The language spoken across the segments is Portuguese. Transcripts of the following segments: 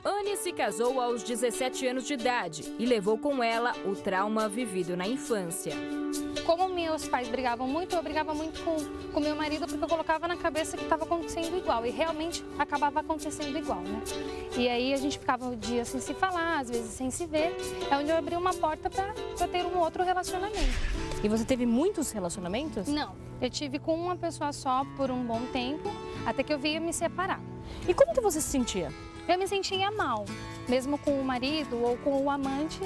Anne se casou aos 17 anos de idade e levou com ela o trauma vivido na infância. Como meus pais brigavam muito, eu brigava muito com meu marido porque eu colocava na cabeça que estava acontecendo igual e realmente acabava acontecendo igual, né? E aí a gente ficava um dia sem se falar, às vezes sem se ver, é onde eu abri uma porta para ter um outro relacionamento. E você teve muitos relacionamentos? Não, eu tive com uma pessoa só por um bom tempo, até que eu via me separar. E como que você se sentia? Eu me sentia mal, mesmo com o marido ou com o amante,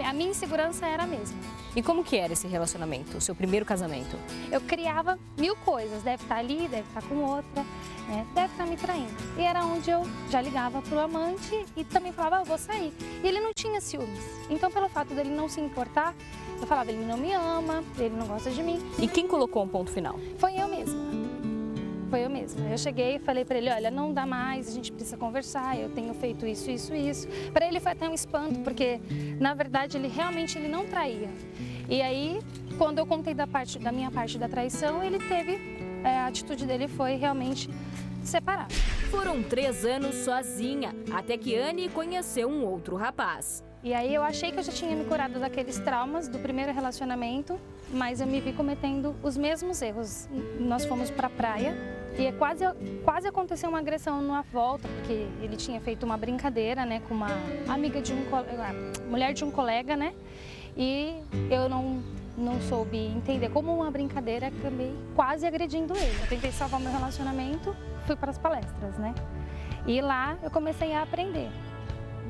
a minha insegurança era a mesma. E como que era esse relacionamento, o seu primeiro casamento? Eu criava mil coisas, deve estar ali, deve estar com outra, né? Deve estar me traindo. E era onde eu já ligava para o amante e também falava, eu vou sair. E ele não tinha ciúmes, então pelo fato dele não se importar, eu falava, ele não me ama, ele não gosta de mim. E quem colocou um ponto final? Foi eu mesma. Foi eu mesma. Eu cheguei e falei para ele, olha, não dá mais, a gente precisa conversar, eu tenho feito isso, isso, isso. Para ele foi até um espanto, porque na verdade ele realmente não traía. E aí, quando eu contei da minha parte da traição, ele teve, a atitude dele foi realmente separar. Foram 3 anos sozinha, até que Anne conheceu um outro rapaz. E aí eu achei que eu já tinha me curado daqueles traumas do primeiro relacionamento, mas eu me vi cometendo os mesmos erros. Nós fomos para a praia e quase aconteceu uma agressão na volta, porque ele tinha feito uma brincadeira, né, com uma amiga de mulher de um colega, né? E eu não soube entender como uma brincadeira, acabei quase agredindo ele. Eu tentei salvar meu relacionamento, fui para as palestras, né? E lá eu comecei a aprender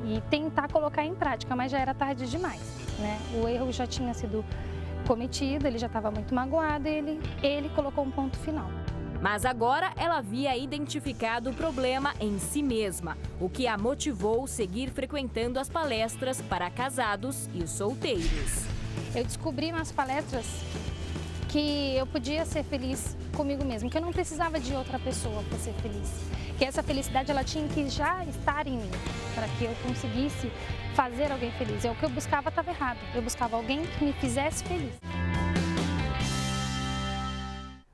e tentar colocar em prática, mas já era tarde demais, né? O erro já tinha sido cometido, ele já estava muito magoado e ele colocou um ponto final. Mas agora ela havia identificado o problema em si mesma, o que a motivou a seguir frequentando as palestras para casados e solteiros. Eu descobri nas palestras que eu podia ser feliz comigo mesma, que eu não precisava de outra pessoa para ser feliz. Que essa felicidade ela tinha que já estar em mim, para que eu conseguisse fazer alguém feliz. O que eu buscava estava errado, eu buscava alguém que me fizesse feliz.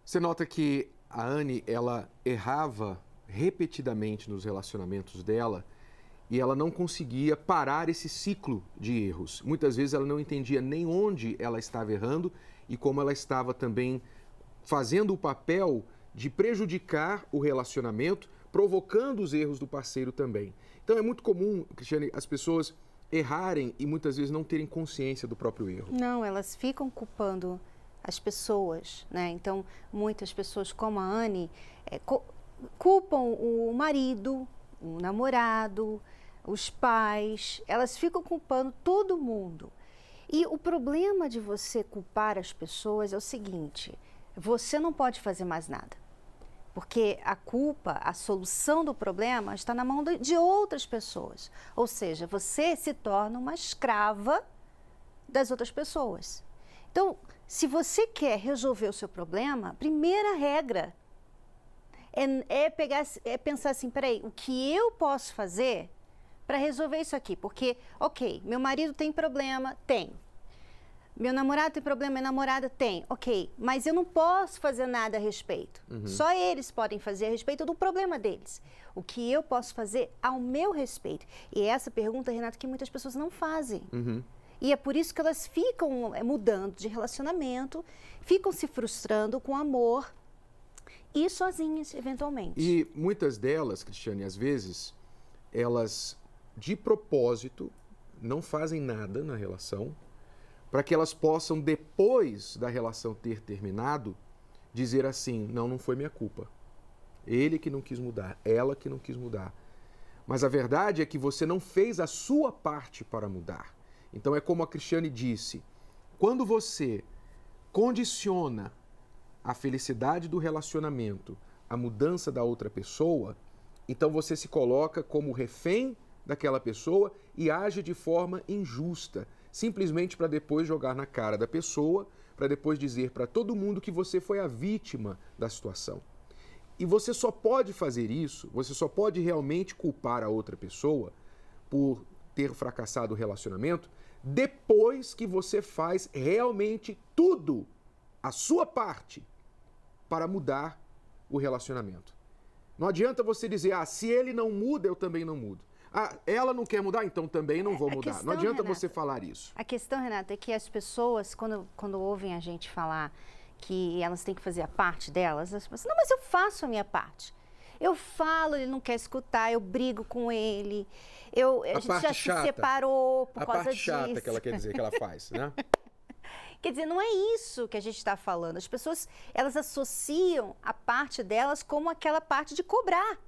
Você nota que a Anne, ela errava repetidamente nos relacionamentos dela e ela não conseguia parar esse ciclo de erros. Muitas vezes ela não entendia nem onde ela estava errando e como ela estava também fazendo o papel de prejudicar o relacionamento, provocando os erros do parceiro também. Então é muito comum, Cristiane, as pessoas errarem e muitas vezes não terem consciência do próprio erro. Não, elas ficam culpando as pessoas, né? Então, muitas pessoas como a Anne culpam o marido, o namorado, os pais, elas ficam culpando todo mundo. E o problema de você culpar as pessoas é o seguinte, você não pode fazer mais nada. Porque a culpa, a solução do problema está na mão de outras pessoas. Ou seja, você se torna uma escrava das outras pessoas. Então, se você quer resolver o seu problema, a primeira regra é pensar assim, peraí, o que eu posso fazer para resolver isso aqui? Porque, ok, meu marido tem problema, tem. Meu namorado tem problema, minha namorada tem. Ok, mas eu não posso fazer nada a respeito. Só eles podem fazer a respeito do problema deles. O que eu posso fazer ao meu respeito? E essa pergunta, Renato, que muitas pessoas não fazem. E é por isso que elas ficam mudando de relacionamento, ficam se frustrando com amor e sozinhas, eventualmente. E muitas delas, Cristiane, às vezes, elas de propósito não fazem nada na relação para que elas possam, depois da relação ter terminado, dizer assim, não foi minha culpa. Ele que não quis mudar, ela que não quis mudar. Mas a verdade é que você não fez a sua parte para mudar. Então é como a Cristiane disse, quando você condiciona a felicidade do relacionamento à mudança da outra pessoa, então você se coloca como refém daquela pessoa e age de forma injusta, simplesmente para depois jogar na cara da pessoa, para depois dizer para todo mundo que você foi a vítima da situação. E você só pode fazer isso, você só pode realmente culpar a outra pessoa por ter fracassado o relacionamento depois que você faz realmente tudo, a sua parte, para mudar o relacionamento. Não adianta você dizer, se ele não muda, eu também não mudo. Ela não quer mudar, então também não vou mudar. Não adianta, Renata, você falar isso. A questão, Renata, é que as pessoas, quando ouvem a gente falar que elas têm que fazer a parte delas, as pessoas, não, mas eu faço a minha parte. Eu falo, ele não quer escutar, eu brigo com ele, a gente já se separou por causa disso. A parte chata que ela quer dizer que ela faz, né? Quer dizer, não é isso que a gente está falando. As pessoas, elas associam a parte delas como aquela parte de cobrar.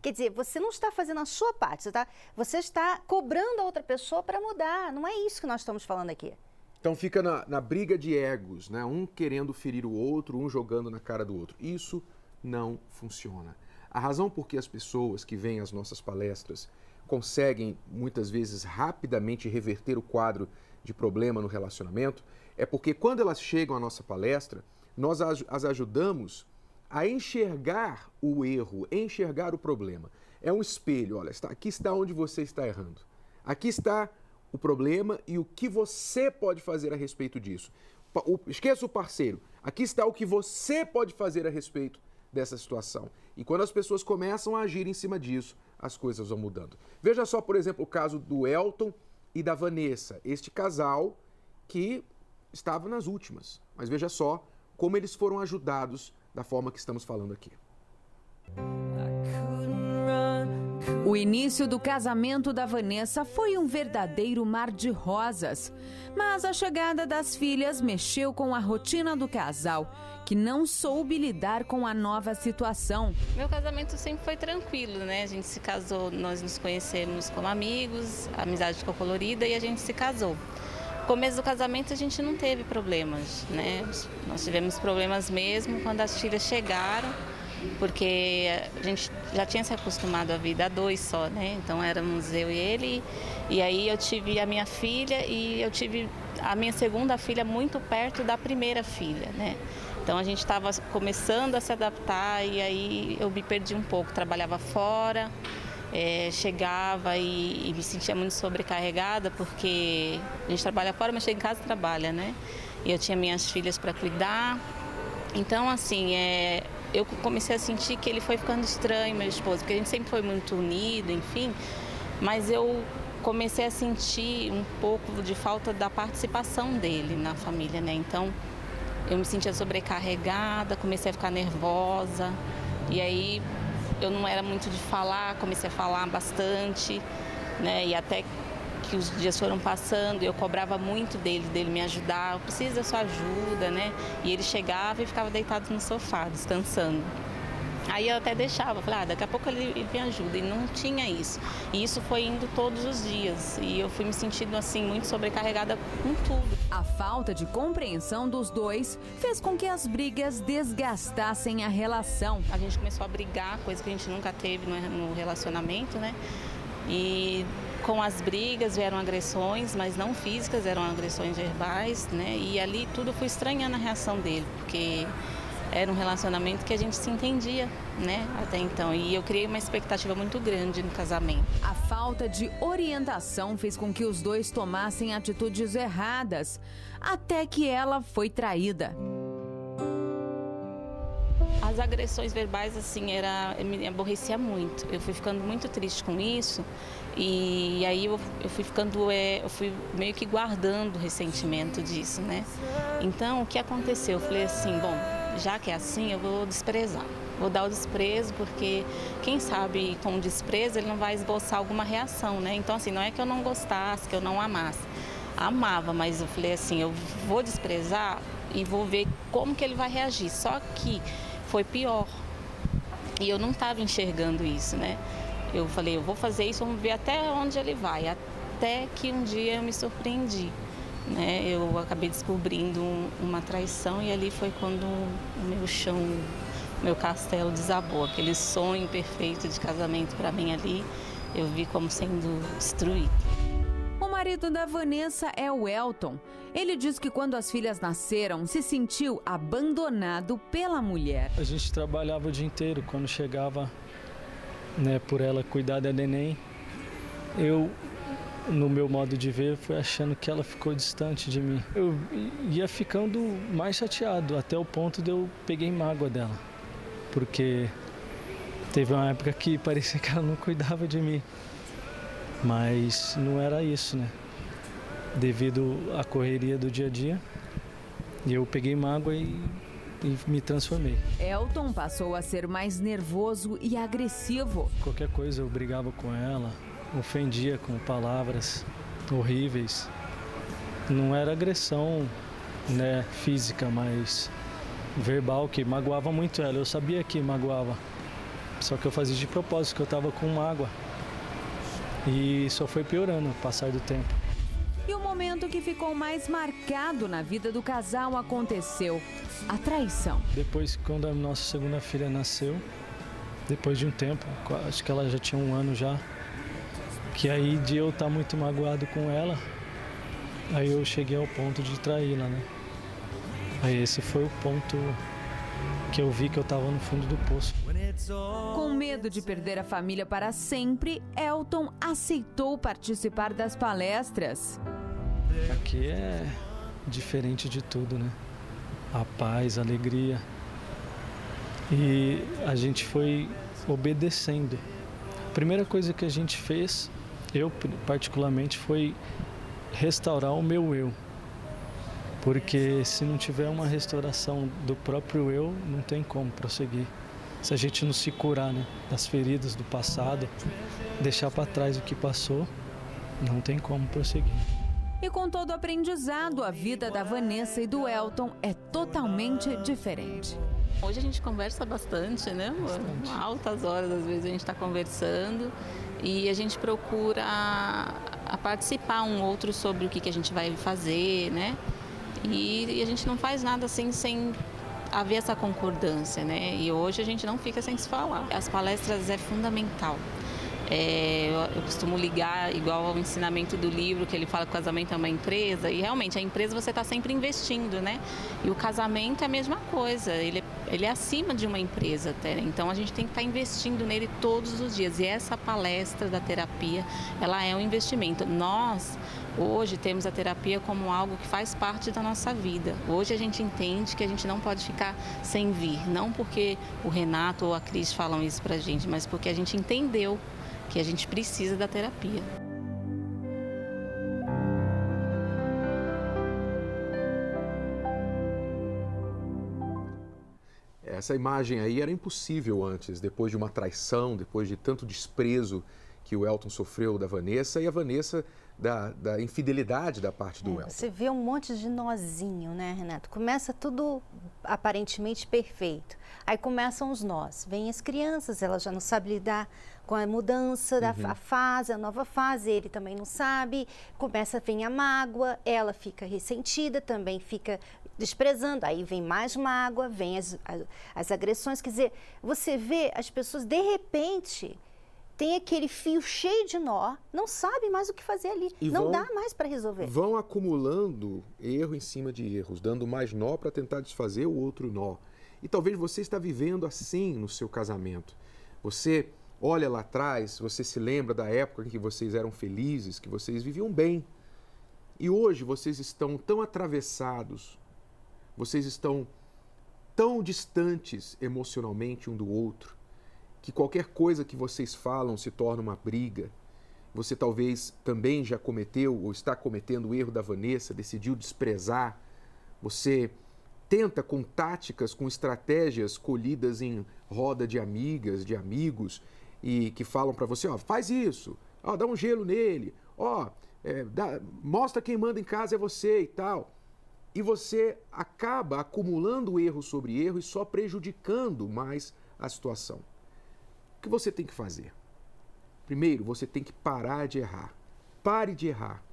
Quer dizer, você não está fazendo a sua parte, você está cobrando a outra pessoa para mudar. Não é isso que nós estamos falando aqui. Então fica na briga de egos, né? Um querendo ferir o outro, um jogando na cara do outro. Isso não funciona. A razão por que as pessoas que vêm às nossas palestras conseguem, muitas vezes, rapidamente reverter o quadro de problema no relacionamento é porque quando elas chegam à nossa palestra, nós as ajudamos a enxergar o erro, enxergar o problema. É um espelho, olha, aqui está onde você está errando. Aqui está o problema e o que você pode fazer a respeito disso. Esqueça o parceiro, aqui está o que você pode fazer a respeito dessa situação. E quando as pessoas começam a agir em cima disso, as coisas vão mudando. Veja só, por exemplo, o caso do Elton e da Vanessa, este casal que estava nas últimas. Mas veja só como eles foram ajudados da forma que estamos falando aqui. O início do casamento da Vanessa foi um verdadeiro mar de rosas. Mas a chegada das filhas mexeu com a rotina do casal, que não soube lidar com a nova situação. Meu casamento sempre foi tranquilo, né? A gente se casou, nós nos conhecemos como amigos, a amizade ficou colorida e a gente se casou. No começo do casamento a gente não teve problemas, né? Nós tivemos problemas mesmo quando as filhas chegaram, porque a gente já tinha se acostumado à vida a dois só, né? Então éramos eu e ele, e aí eu tive a minha filha e eu tive a minha segunda filha muito perto da primeira filha, né? Então a gente estava começando a se adaptar e aí eu me perdi um pouco, trabalhava fora. Chegava e me sentia muito sobrecarregada, porque a gente trabalha fora, mas chega em casa e trabalha, né? E eu tinha minhas filhas para cuidar. Então, assim, eu comecei a sentir que ele foi ficando estranho, meu esposo, porque a gente sempre foi muito unido, enfim. Mas eu comecei a sentir um pouco de falta da participação dele na família, né? Então, eu me sentia sobrecarregada, comecei a ficar nervosa. E aí eu não era muito de falar, comecei a falar bastante, né? E até que os dias foram passando, eu cobrava muito dele me ajudar, eu preciso da sua ajuda, né? E ele chegava e ficava deitado no sofá, descansando. Aí eu até deixava, falei, daqui a pouco ele me ajuda, e não tinha isso. E isso foi indo todos os dias, e eu fui me sentindo assim, muito sobrecarregada com tudo. A falta de compreensão dos dois fez com que as brigas desgastassem a relação. A gente começou a brigar, coisa que a gente nunca teve no relacionamento, né? E com as brigas vieram agressões, mas não físicas, eram agressões verbais, né? E ali tudo eu fui estranhando a reação dele, porque era um relacionamento que a gente se entendia, né, até então. E eu criei uma expectativa muito grande no casamento. A falta de orientação fez com que os dois tomassem atitudes erradas, até que ela foi traída. As agressões verbais, assim, me aborrecia muito. Eu fui ficando muito triste com isso. E aí eu fui meio que guardando o ressentimento disso, né? Então, o que aconteceu? Eu falei assim, bom, já que é assim, eu vou desprezar. Vou dar o desprezo, porque quem sabe com o desprezo ele não vai esboçar alguma reação, né? Então, assim, não é que eu não gostasse, que eu não amasse. Amava, mas eu falei assim, eu vou desprezar e vou ver como que ele vai reagir. Só que foi pior. E eu não estava enxergando isso, né? Eu falei, eu vou fazer isso, vamos ver até onde ele vai. Até que um dia eu me surpreendi, né? Eu acabei descobrindo uma traição e ali foi quando o meu castelo desabou. Aquele sonho perfeito de casamento para mim ali, eu vi como sendo destruído. O marido da Vanessa é o Elton. Ele diz que quando as filhas nasceram, se sentiu abandonado pela mulher. A gente trabalhava o dia inteiro. Quando chegava, né, por ela cuidar da neném, eu, no meu modo de ver, fui achando que ela ficou distante de mim. Eu ia ficando mais chateado, até o ponto de eu peguei mágoa dela. Porque teve uma época que parecia que ela não cuidava de mim. Mas não era isso, né? Devido à correria do dia a dia, eu peguei mágoa e me transformei. Elton passou a ser mais nervoso e agressivo. Qualquer coisa eu brigava com ela, ofendia com palavras horríveis. Não era agressão, né, física, mas verbal, que magoava muito ela. Eu sabia que magoava, só que eu fazia de propósito, que eu estava com mágoa. E só foi piorando com o passar do tempo. E o momento que ficou mais marcado na vida do casal aconteceu: a traição. Depois, quando a nossa segunda filha nasceu, depois de um tempo, acho que ela já tinha 1 ano já, que aí de eu estar muito magoado com ela, aí eu cheguei ao ponto de traí-la, né? Aí esse foi o ponto que eu vi que eu estava no fundo do poço. Com medo de perder a família para sempre, Elton aceitou participar das palestras. Aqui é diferente de tudo, né? A paz, a alegria. E a gente foi obedecendo. A primeira coisa que a gente fez, eu particularmente, foi restaurar o meu eu. Porque se não tiver uma restauração do próprio eu, não tem como prosseguir. Se a gente não se curar, né, das feridas do passado, deixar para trás o que passou, não tem como prosseguir. E com todo o aprendizado, a vida da Vanessa e do Elton é totalmente diferente. Hoje a gente conversa bastante, né, amor? Altas horas, às vezes, a gente está conversando e a gente procura a participar um outro sobre o que a gente vai fazer, né? E a gente não faz nada assim sem haver essa concordância, né? E hoje a gente não fica sem se falar. As palestras é fundamental. Eu costumo ligar igual ao ensinamento do livro, que ele fala que o casamento é uma empresa, e realmente a empresa você está sempre investindo, né? E o casamento é a mesma coisa, ele é acima de uma empresa até, né? Então a gente tem que estar investindo nele todos os dias, e essa palestra da terapia, ela é um investimento. Nós hoje temos a terapia como algo que faz parte da nossa vida. Hoje a gente entende que a gente não pode ficar sem vir, não porque o Renato ou a Cris falam isso pra gente, mas porque a gente entendeu que a gente precisa da terapia. Essa imagem aí era impossível antes, depois de uma traição, depois de tanto desprezo que o Elton sofreu da Vanessa e a Vanessa da infidelidade da parte do Elton. Você vê um monte de nozinho, né, Renato? Começa tudo aparentemente perfeito. Aí começam os nós. Vêm as crianças, elas já não sabem lidar com a mudança da fase, a nova fase, ele também não sabe. Vem a mágoa, ela fica ressentida, também fica desprezando. Aí vem mais mágoa, vem as agressões. Quer dizer, você vê as pessoas, de repente, tem aquele fio cheio de nó, não sabe mais o que fazer ali, não dá mais para resolver. Vão acumulando erro em cima de erros, dando mais nó para tentar desfazer o outro nó. E talvez você está vivendo assim no seu casamento. Você olha lá atrás, você se lembra da época em que vocês eram felizes, que vocês viviam bem. E hoje vocês estão tão atravessados, vocês estão tão distantes emocionalmente um do outro, que qualquer coisa que vocês falam se torna uma briga. Você talvez também já cometeu ou está cometendo o erro da Vanessa, decidiu desprezar. Você tenta com táticas, com estratégias colhidas em roda de amigas, de amigos, e que falam para você, ó, faz isso, ó, dá um gelo nele, ó, mostra quem manda em casa é você e tal. E você acaba acumulando erro sobre erro e só prejudicando mais a situação. O que você tem que fazer? Primeiro, você tem que parar de errar. Pare de errar.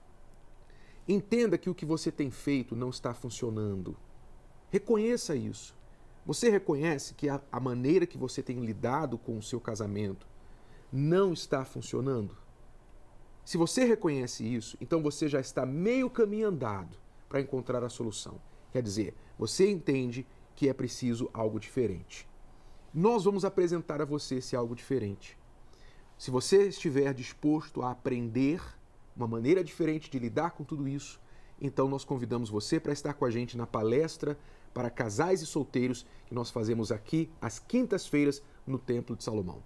Entenda que o que você tem feito não está funcionando. Reconheça isso. Você reconhece que a maneira que você tem lidado com o seu casamento não está funcionando? Se você reconhece isso, então você já está meio caminho andado para encontrar a solução. Quer dizer, você entende que é preciso algo diferente. Nós vamos apresentar a você esse algo diferente. Se você estiver disposto a aprender uma maneira diferente de lidar com tudo isso, então nós convidamos você para estar com a gente na palestra para casais e solteiros que nós fazemos aqui às quintas-feiras no Templo de Salomão.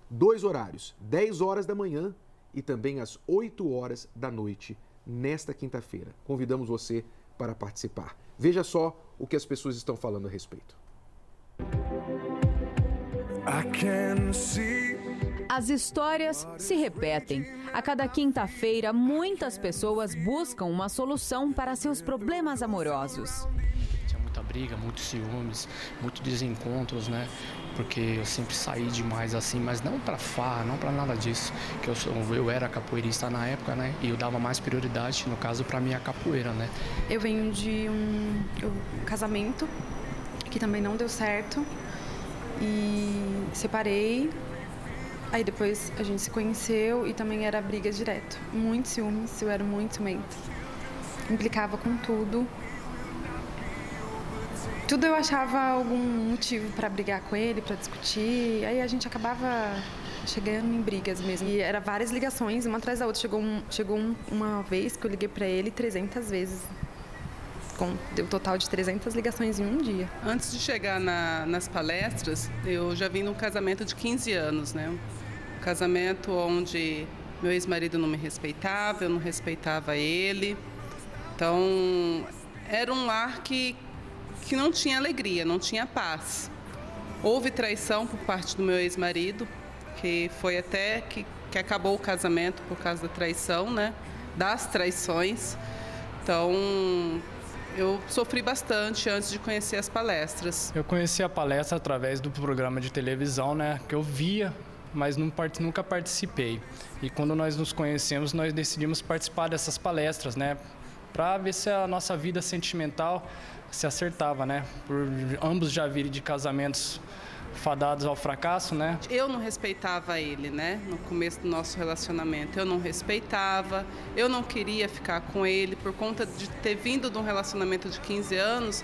2 horários, 10 horas da manhã e também às 8 horas da noite, nesta quinta-feira. Convidamos você para participar. Veja só o que as pessoas estão falando a respeito. As histórias se repetem. A cada quinta-feira, muitas pessoas buscam uma solução para seus problemas amorosos. Tinha muita briga, muitos ciúmes, muitos desencontros, né? Porque eu sempre saí demais assim, mas não para farra, não para nada disso. Que eu era capoeirista na época, né? E eu dava mais prioridade, no caso, para minha capoeira, né? Eu venho de um casamento que também não deu certo e separei. Aí depois a gente se conheceu e também era briga direto. Muito ciúmes, eu era muito ciumenta. Implicava com tudo. Tudo eu achava algum motivo para brigar com ele, para discutir. Aí a gente acabava chegando em brigas mesmo. E era várias ligações, uma atrás da outra. Chegou uma vez que eu liguei para ele 300 vezes. Deu um total de 300 ligações em um dia. Antes de chegar nas palestras, eu já vim num casamento de 15 anos, né? Um casamento onde meu ex-marido não me respeitava, eu não respeitava ele. Então, era um lar que não tinha alegria, não tinha paz. Houve traição por parte do meu ex-marido, que foi até que acabou o casamento por causa da traição, né? Das traições. Então, eu sofri bastante antes de conhecer as palestras. Eu conheci a palestra através do programa de televisão, né? Que eu via, mas nunca participei. E quando nós nos conhecemos, nós decidimos participar dessas palestras, né? Para ver se a nossa vida sentimental se acertava, né? Por ambos já virem de casamentos fadados ao fracasso, né? Eu não respeitava ele, né? No começo do nosso relacionamento. Eu não respeitava, eu não queria ficar com ele por conta de ter vindo de um relacionamento de 15 anos.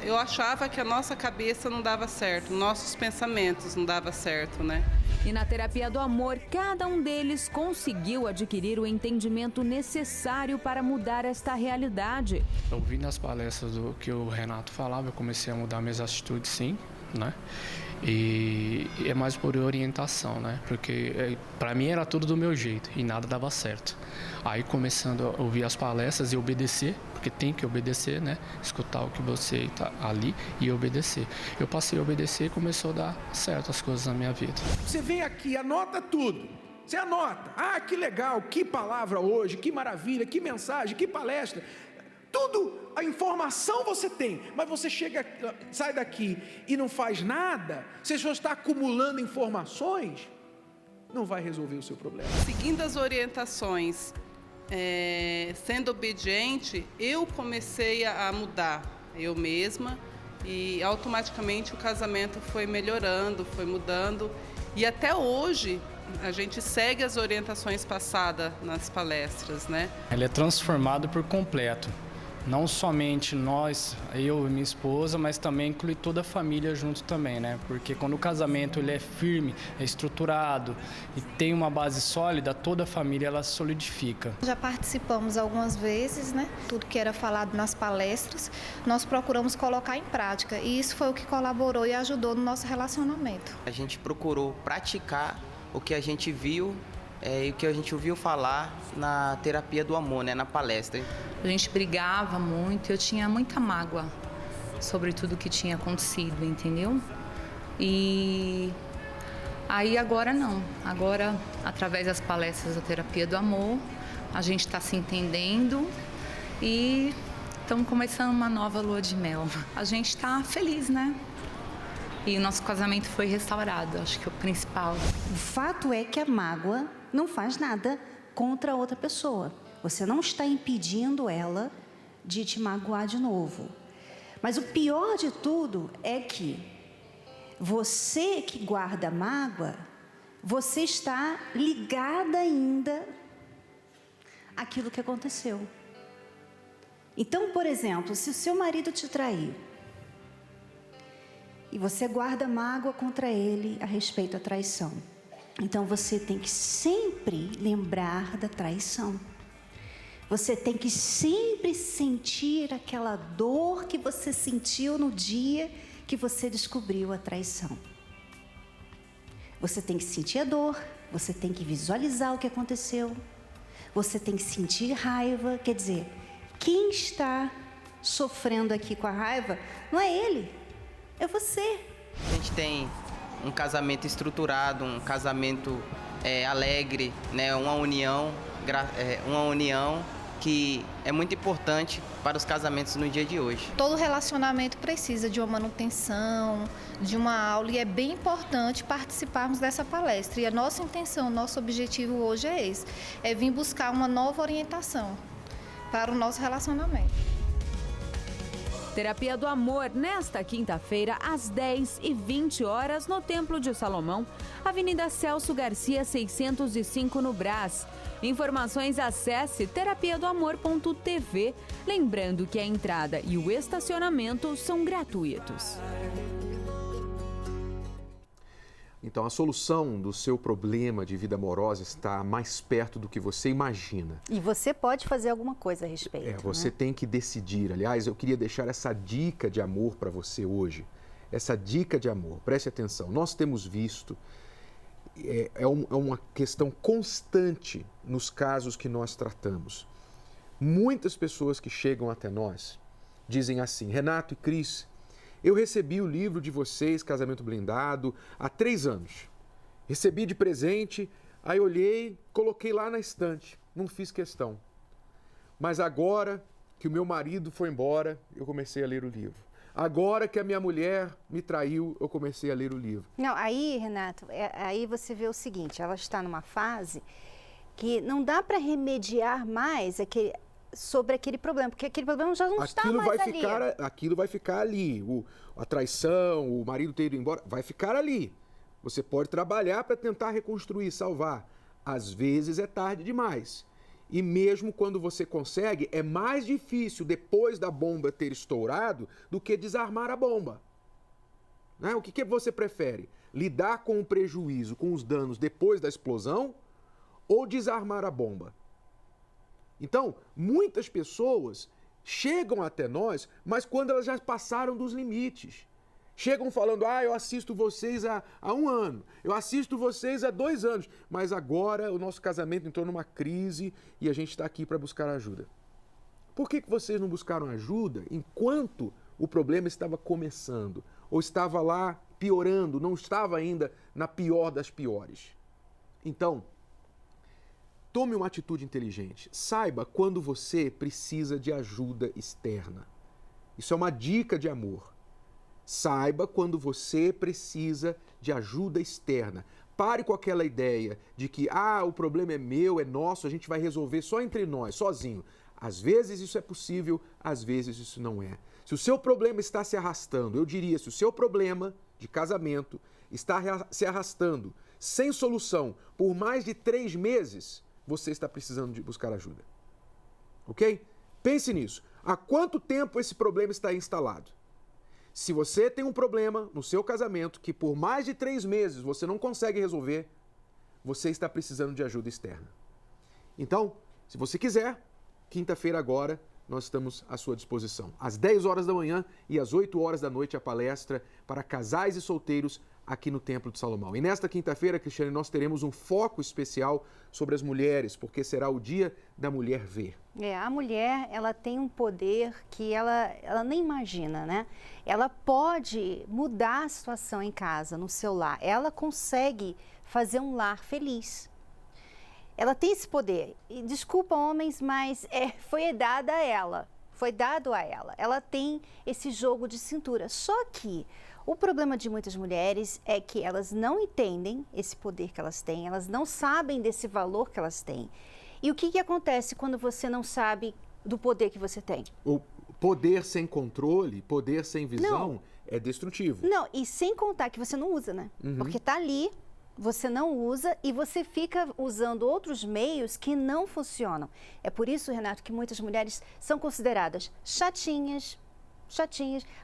Eu achava que a nossa cabeça não dava certo, nossos pensamentos não davam certo, né? E na terapia do amor, cada um deles conseguiu adquirir o entendimento necessário para mudar esta realidade. Ouvindo as palestras que o Renato falava, eu comecei a mudar minhas atitudes, sim, né? E é mais por orientação, né? Porque para mim era tudo do meu jeito e nada dava certo. Aí começando a ouvir as palestras e obedecer, porque tem que obedecer, né? Escutar o que você está ali e obedecer. Eu passei a obedecer e começou a dar certo as coisas na minha vida. Você vem aqui, anota tudo. Você anota. Ah, que legal, que palavra hoje, que maravilha, que mensagem, que palestra. Tudo, a informação você tem, mas você sai daqui e não faz nada, você só está acumulando informações, não vai resolver o seu problema. Seguindo as orientações, sendo obediente, eu comecei a mudar eu mesma e automaticamente o casamento foi melhorando, foi mudando e até hoje a gente segue as orientações passadas nas palestras, né? Ele é transformado por completo. Não somente nós, eu e minha esposa, mas também inclui toda a família junto também, né? Porque quando o casamento ele é firme, é estruturado e tem uma base sólida, toda a família ela solidifica. Já participamos algumas vezes, né? Tudo que era falado nas palestras, nós procuramos colocar em prática e isso foi o que colaborou e ajudou no nosso relacionamento. A gente procurou praticar o que a gente viu e o que a gente ouviu falar na terapia do amor, né, na palestra. A gente brigava muito, eu tinha muita mágoa sobre tudo que tinha acontecido, entendeu? E aí agora não, agora através das palestras da terapia do amor, a gente está se entendendo e estamos começando uma nova lua de mel. A gente está feliz, né? E o nosso casamento foi restaurado, acho que é o principal. O fato é que a mágoa não faz nada contra outra pessoa. Você não está impedindo ela de te magoar de novo. Mas o pior de tudo é que você que guarda mágoa, você está ligada ainda àquilo que aconteceu. Então, por exemplo, se o seu marido te traiu, e você guarda mágoa contra ele a respeito da traição. Então você tem que sempre lembrar da traição. Você tem que sempre sentir aquela dor que você sentiu no dia que você descobriu a traição. Você tem que sentir a dor, Você tem que visualizar o que aconteceu. Você tem que sentir raiva. Quer dizer, quem está sofrendo aqui com a raiva não é ele, é você. A gente tem um casamento estruturado, um casamento alegre, né? Uma união que é muito importante para os casamentos no dia de hoje. Todo relacionamento precisa de uma manutenção, de uma aula, e é bem importante participarmos dessa palestra. E a nossa intenção, nosso objetivo hoje é esse, é vir buscar uma nova orientação para o nosso relacionamento. Terapia do Amor, nesta quinta-feira, às 10h20 no Templo de Salomão, Avenida Celso Garcia, 605, no Brás. Informações, acesse terapiadoamor.tv. Lembrando que a entrada e o estacionamento são gratuitos. Então, a solução do seu problema de vida amorosa está mais perto do que você imagina. E você pode fazer alguma coisa a respeito. Você tem que decidir. Aliás, eu queria deixar essa dica de amor para você hoje. Essa dica de amor, preste atenção. Nós temos visto, é uma questão constante nos casos que nós tratamos. Muitas pessoas que chegam até nós dizem assim: Renato e Cris, eu recebi o livro de vocês, Casamento Blindado, há 3 anos. Recebi de presente, aí olhei, coloquei lá na estante, não fiz questão. Mas agora que o meu marido foi embora, eu comecei a ler o livro. Agora que a minha mulher me traiu, eu comecei a ler o livro. Não, aí, Renato, aí você vê o seguinte, ela está numa fase que não dá para remediar mais sobre aquele problema, porque aquele problema já não está mais ali. Aquilo vai ficar ali, a traição, o marido ter ido embora, vai ficar ali. Você pode trabalhar para tentar reconstruir, salvar. Às vezes é tarde demais. E mesmo quando você consegue, é mais difícil depois da bomba ter estourado do que desarmar a bomba. Né? O que você prefere? Lidar com o prejuízo, com os danos depois da explosão ou desarmar a bomba? Então, muitas pessoas chegam até nós, mas quando elas já passaram dos limites. Chegam falando, eu assisto vocês há 1 ano, eu assisto vocês há 2 anos, mas agora o nosso casamento entrou numa crise e a gente está aqui para buscar ajuda. Por que vocês não buscaram ajuda enquanto o problema estava começando? Ou estava lá piorando, não estava ainda na pior das piores? Então, tome uma atitude inteligente. Saiba quando você precisa de ajuda externa. Isso é uma dica de amor. Saiba quando você precisa de ajuda externa. Pare com aquela ideia de que, o problema é meu, é nosso, a gente vai resolver só entre nós, sozinho. Às vezes isso é possível, às vezes isso não é. Se o seu problema está se arrastando, eu diria, se o seu problema de casamento está se arrastando sem solução por mais de 3 meses, você está precisando de buscar ajuda. Ok? Pense nisso. Há quanto tempo esse problema está instalado? Se você tem um problema no seu casamento que por mais de 3 meses você não consegue resolver, você está precisando de ajuda externa. Então, se você quiser, quinta-feira agora, nós estamos à sua disposição. Às 10 horas da manhã e às 8 horas da noite, a palestra para casais e solteiros aqui no Templo de Salomão. E nesta quinta-feira, Cristiane, nós teremos um foco especial sobre as mulheres, porque será o Dia da Mulher Ver. A mulher, ela tem um poder que ela nem imagina, né? Ela pode mudar a situação em casa, no seu lar. Ela consegue fazer um lar feliz. Ela tem esse poder. E desculpa, homens, mas foi dado a ela. Foi dado a ela. Ela tem esse jogo de cintura. Só que o problema de muitas mulheres é que elas não entendem esse poder que elas têm, elas não sabem desse valor que elas têm. E o que acontece quando você não sabe do poder que você tem? O poder sem controle, poder sem visão é destrutivo. Não, e sem contar que você não usa, né? Porque tá ali, você não usa e você fica usando outros meios que não funcionam. É por isso, Renato, que muitas mulheres são consideradas chatinhas.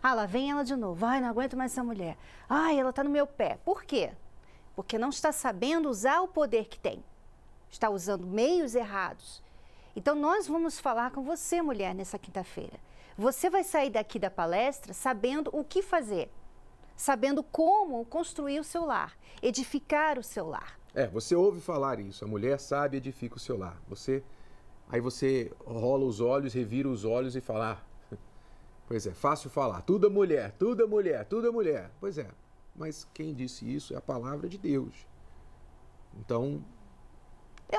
Lá vem ela de novo. Não aguento mais essa mulher. Ela tá no meu pé. Por quê? Porque não está sabendo usar o poder que tem. Está usando meios errados. Então, nós vamos falar com você, mulher, nessa quinta-feira. Você vai sair daqui da palestra sabendo o que fazer, sabendo como construir o seu lar, edificar o seu lar. Você ouve falar isso, a mulher sábia edifica o seu lar. Aí você rola os olhos, revira os olhos e fala, pois é, fácil falar, tudo é mulher, tudo é mulher, tudo é mulher. Pois é, mas quem disse isso é a palavra de Deus. Então,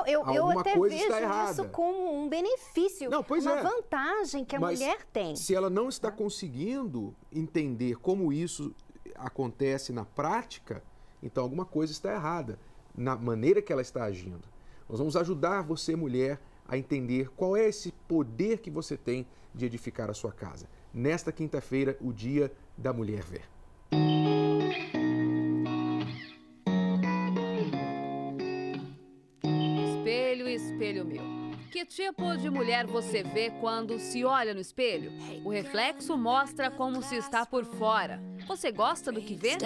eu até coisa vejo está errada. isso como um benefício, uma vantagem que a mulher tem. Se ela não está conseguindo entender como isso acontece na prática, então alguma coisa está errada na maneira que ela está agindo. Nós vamos ajudar você, mulher, a entender qual é esse poder que você tem de edificar a sua casa. Nesta quinta-feira, o Dia da Mulher Ver. Espelho, espelho meu. Que tipo de mulher você vê quando se olha no espelho? O reflexo mostra como se está por fora. Você gosta do que vê?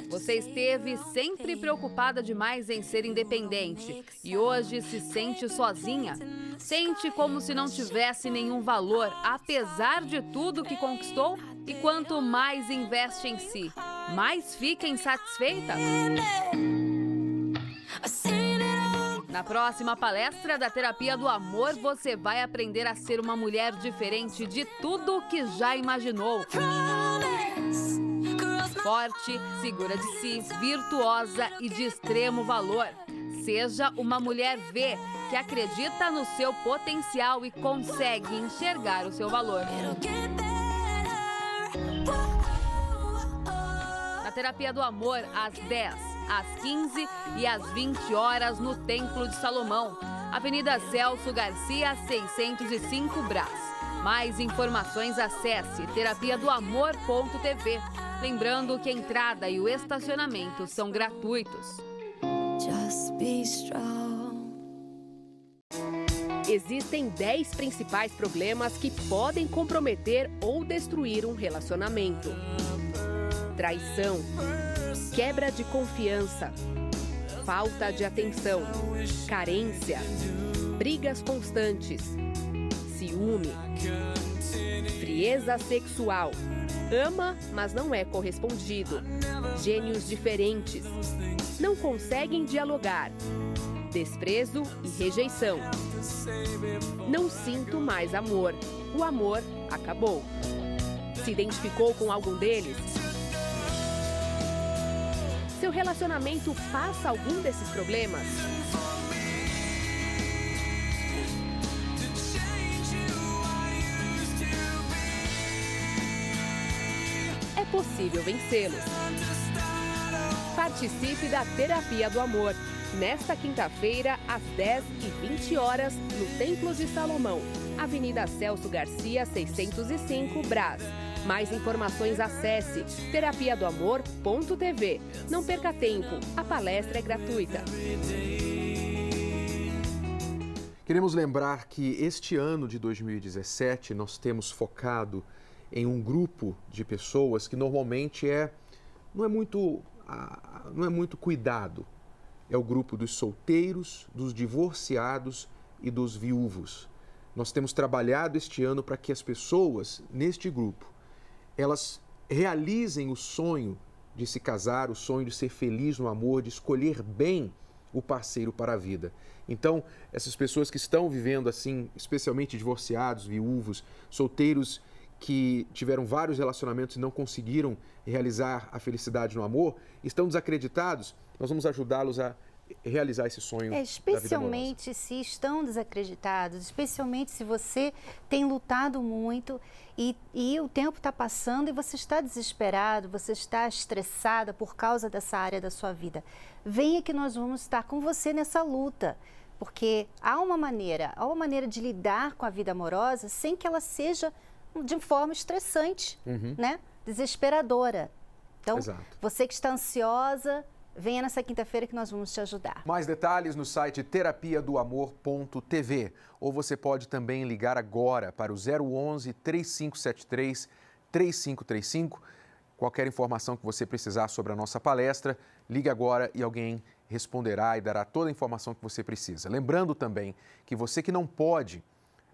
Você esteve sempre preocupada demais em ser independente e hoje se sente sozinha. Sente como se não tivesse nenhum valor, apesar de tudo que conquistou? E quanto mais investe em si, mais fica insatisfeita? Na próxima palestra da Terapia do Amor, você vai aprender a ser uma mulher diferente de tudo o que já imaginou. Forte, segura de si, virtuosa e de extremo valor. Seja uma mulher V, que acredita no seu potencial e consegue enxergar o seu valor. Na Terapia do Amor, às 10, às 15 e às 20 horas no Templo de Salomão, Avenida Celso Garcia, 605 Brás. Mais informações, acesse terapiadoamor.tv. Lembrando que a entrada e o estacionamento são gratuitos. Just be strong. Existem 10 principais problemas que podem comprometer ou destruir um relacionamento: traição, quebra de confiança, falta de atenção, carência, brigas constantes, ciúme, frieza sexual, ama, mas não é correspondido, gênios diferentes, não conseguem dialogar, desprezo e rejeição. Não sinto mais amor. O amor acabou. Se identificou com algum deles? Seu relacionamento passa algum desses problemas? É possível vencê-los. Participe da Terapia do Amor, nesta quinta-feira, às 10h20 no Templo de Salomão, Avenida Celso Garcia, 605, Brás. Mais informações, acesse terapiadoamor.tv. Não perca tempo, a palestra é gratuita. Queremos lembrar que este ano de 2017 nós temos focado em um grupo de pessoas que normalmente não é muito cuidado. É o grupo dos solteiros, dos divorciados e dos viúvos. Nós temos trabalhado este ano para que as pessoas neste grupo elas realizem o sonho de se casar, o sonho de ser feliz no amor, de escolher bem o parceiro para a vida. Então, essas pessoas que estão vivendo assim, especialmente divorciados, viúvos, solteiros que tiveram vários relacionamentos e não conseguiram realizar a felicidade no amor, estão desacreditados, nós vamos ajudá-los a realizar esse sonho. Especialmente se estão desacreditados, especialmente se você tem lutado muito e o tempo está passando e você está desesperado, você está estressada por causa dessa área da sua vida. Venha que nós vamos estar com você nessa luta, porque há uma maneira de lidar com a vida amorosa sem que ela seja de forma estressante, né? Desesperadora. Então, você que está ansiosa, venha nessa quinta-feira que nós vamos te ajudar. Mais detalhes no site terapiadoamor.tv, ou você pode também ligar agora para o 011 3573 3535. Qualquer informação que você precisar sobre a nossa palestra, ligue agora e alguém responderá e dará toda a informação que você precisa. Lembrando também que você que não pode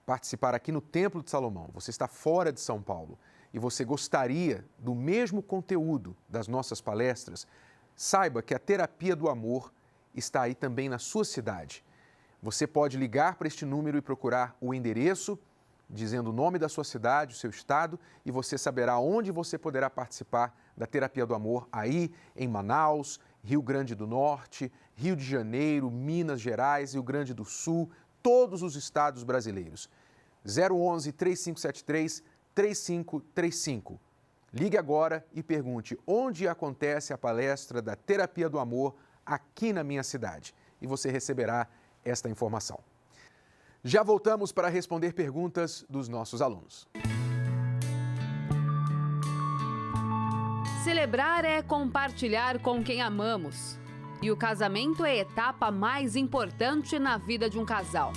participar aqui no Templo de Salomão, você está fora de São Paulo e você gostaria do mesmo conteúdo das nossas palestras, Saiba que a Terapia do Amor está aí também na sua cidade. Você pode ligar para este número e procurar o endereço, dizendo o nome da sua cidade, o seu estado, e você saberá onde você poderá participar da Terapia do Amor aí em Manaus, Rio Grande do Norte, Rio de Janeiro, Minas Gerais, Rio Grande do Sul, todos os estados brasileiros. 011 3573 3535. Ligue agora e pergunte onde acontece a palestra da Terapia do Amor aqui na minha cidade e você receberá esta informação. Já voltamos para responder perguntas dos nossos alunos. Celebrar é compartilhar com quem amamos. E o casamento é a etapa mais importante na vida de um casal.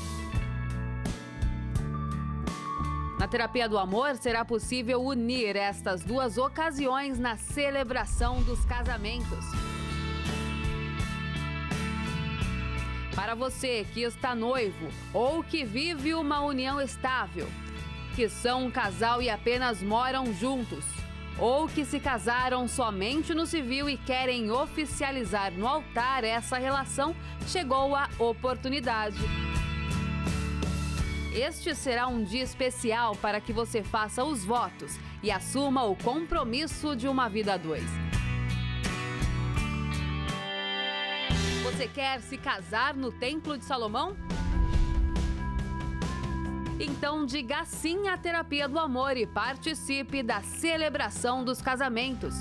Na Terapia do Amor, será possível unir estas duas ocasiões na celebração dos casamentos. Para você que está noivo ou que vive uma união estável, que são um casal e apenas moram juntos, ou que se casaram somente no civil e querem oficializar no altar essa relação, chegou a oportunidade. Este será um dia especial para que você faça os votos e assuma o compromisso de uma vida a dois. Você quer se casar no Templo de Salomão? Então diga sim à Terapia do Amor e participe da celebração dos casamentos.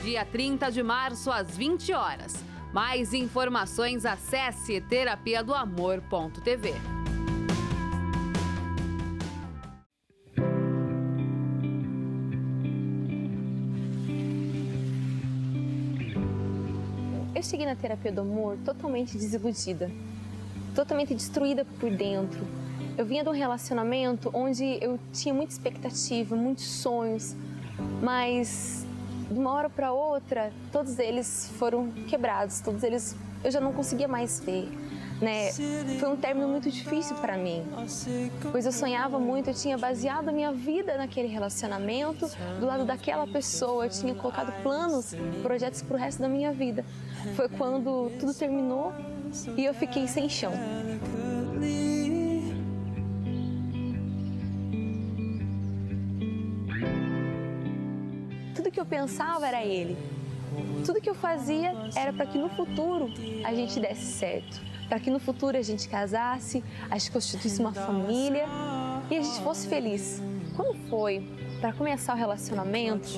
Dia 30 de março, às 20 horas. Mais informações, acesse terapiadoamor.tv. Eu cheguei na Terapia do Amor totalmente desiludida, totalmente destruída por dentro. Eu vinha de um relacionamento onde eu tinha muita expectativa, muitos sonhos, mas de uma hora para outra, todos eles foram quebrados, todos eles eu já não conseguia mais ver, né? Foi um término muito difícil para mim, pois eu sonhava muito, eu tinha baseado a minha vida naquele relacionamento, do lado daquela pessoa, eu tinha colocado planos, projetos para o resto da minha vida. Foi quando tudo terminou e eu fiquei sem chão. Tudo que eu pensava era ele. Tudo que eu fazia era para que no futuro a gente desse certo. Para que no futuro a gente casasse, a gente constituísse uma família e a gente fosse feliz. Quando foi para começar o relacionamento,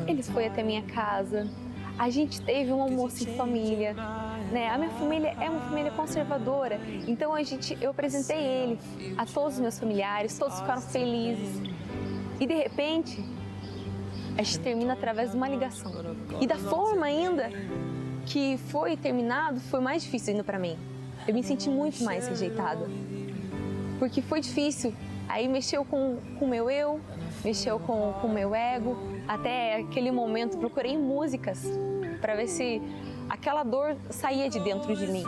ele foi até minha casa. A gente teve um almoço em família, né? A minha família é uma família conservadora, então eu apresentei ele a todos os meus familiares, todos ficaram felizes. E de repente, a gente termina através de uma ligação. E da forma ainda que foi terminado, foi mais difícil ainda para mim. Eu me senti muito mais rejeitada, porque foi difícil. Aí mexeu com o meu eu, mexeu com o meu ego. Até aquele momento procurei músicas para ver se aquela dor saía de dentro de mim.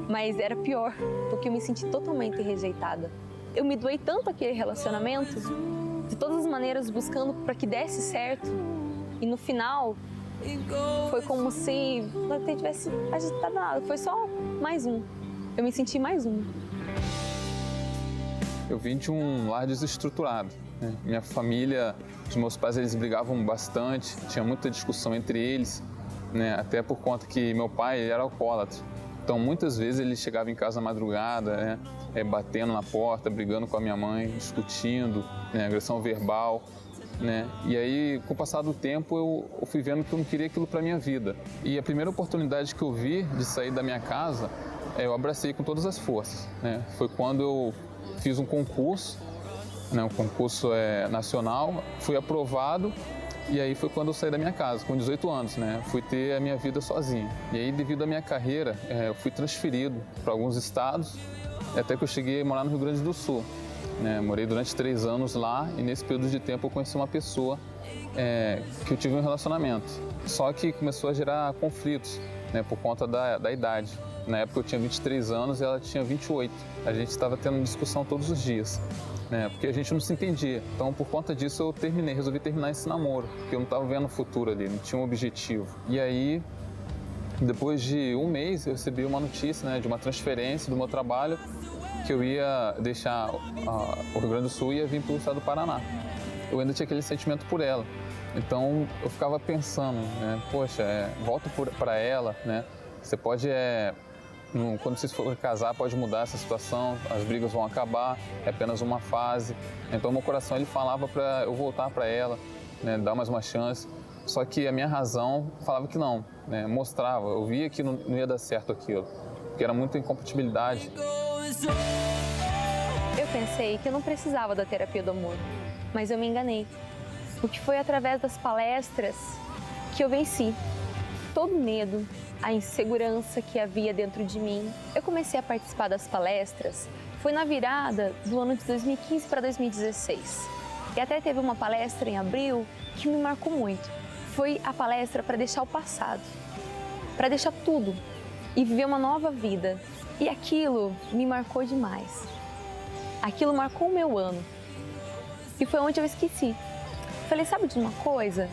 Mas era pior, porque eu me senti totalmente rejeitada. Eu me doei tanto àquele relacionamento, de todas as maneiras buscando para que desse certo. E no final, foi como se não tivesse agitado nada, foi só mais um. Eu me senti mais um. Eu vim de um lar desestruturado. Minha família, os meus pais, eles brigavam bastante, tinha muita discussão entre eles, né? Até por conta que meu pai era alcoólatra. Então, muitas vezes ele chegava em casa à madrugada, né? Batendo na porta, brigando com a minha mãe, discutindo, né? Agressão verbal, né? E aí, com o passar do tempo, eu fui vendo que eu não queria aquilo para minha vida. E a primeira oportunidade que eu vi de sair da minha casa, eu abracei com todas as forças, né? Foi quando eu fiz um concurso, né? Um concurso nacional, fui aprovado e aí foi quando eu saí da minha casa, com 18 anos, né? Fui ter a minha vida sozinho. E aí, devido à minha carreira, eu fui transferido para alguns estados, até que eu cheguei a morar no Rio Grande do Sul. Né? Morei durante 3 anos lá e nesse período de tempo eu conheci uma pessoa que eu tive um relacionamento. Só que começou a gerar conflitos, né, por conta da idade. Na época eu tinha 23 anos e ela tinha 28. A gente estava tendo discussão todos os dias, né, porque a gente não se entendia. Então, por conta disso, eu resolvi terminar esse namoro, porque eu não estava vendo o futuro ali, não tinha um objetivo. E aí, depois de um mês, eu recebi uma notícia, né, de uma transferência do meu trabalho, que eu ia deixar o Rio Grande do Sul e ia vir para o estado do Paraná. Eu ainda tinha aquele sentimento por ela. Então, eu ficava pensando, né, poxa, volto para ela, né, você pode, quando vocês forem casar, pode mudar essa situação, as brigas vão acabar, é apenas uma fase. Então, meu coração ele falava para eu voltar para ela, né, dar mais uma chance. Só que a minha razão falava que não, né, mostrava, eu via que não ia dar certo aquilo, porque era muita incompatibilidade. Eu pensei que eu não precisava da terapia do amor, mas eu me enganei. Porque foi através das palestras que eu venci todo o medo, a insegurança que havia dentro de mim. Eu comecei a participar das palestras, foi na virada do ano de 2015 para 2016. E até teve uma palestra em abril que me marcou muito. Foi a palestra para deixar o passado, para deixar tudo e viver uma nova vida. E aquilo me marcou demais. Aquilo marcou o meu ano. E foi onde eu esqueci. Falei, sabe de uma coisa?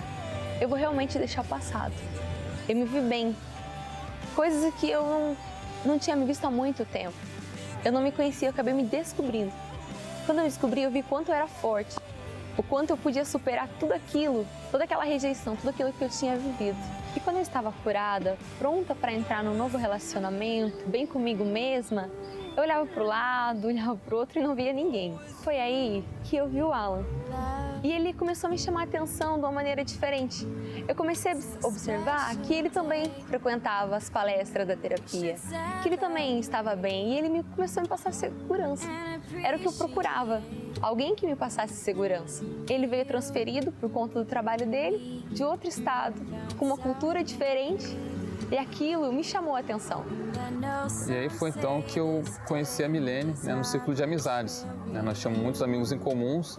Eu vou realmente deixar o passado. Eu me vi bem. Coisas que eu não tinha me visto há muito tempo. Eu não me conhecia, eu acabei me descobrindo. Quando eu me descobri, eu vi quanto eu era forte. O quanto eu podia superar tudo aquilo, toda aquela rejeição, tudo aquilo que eu tinha vivido. E quando eu estava curada, pronta para entrar num novo relacionamento, bem comigo mesma, eu olhava para o lado, olhava para o outro e não via ninguém. Foi aí que eu vi o Alan. E ele começou a me chamar a atenção de uma maneira diferente. Eu comecei a observar que ele também frequentava as palestras da terapia, que ele também estava bem e ele começou a me passar segurança. Era o que eu procurava, alguém que me passasse segurança. Ele veio transferido por conta do trabalho dele, de outro estado, com uma cultura diferente, e aquilo me chamou a atenção. E aí foi então que eu conheci a Milene, né, no círculo de amizades. Nós tínhamos muitos amigos em comuns,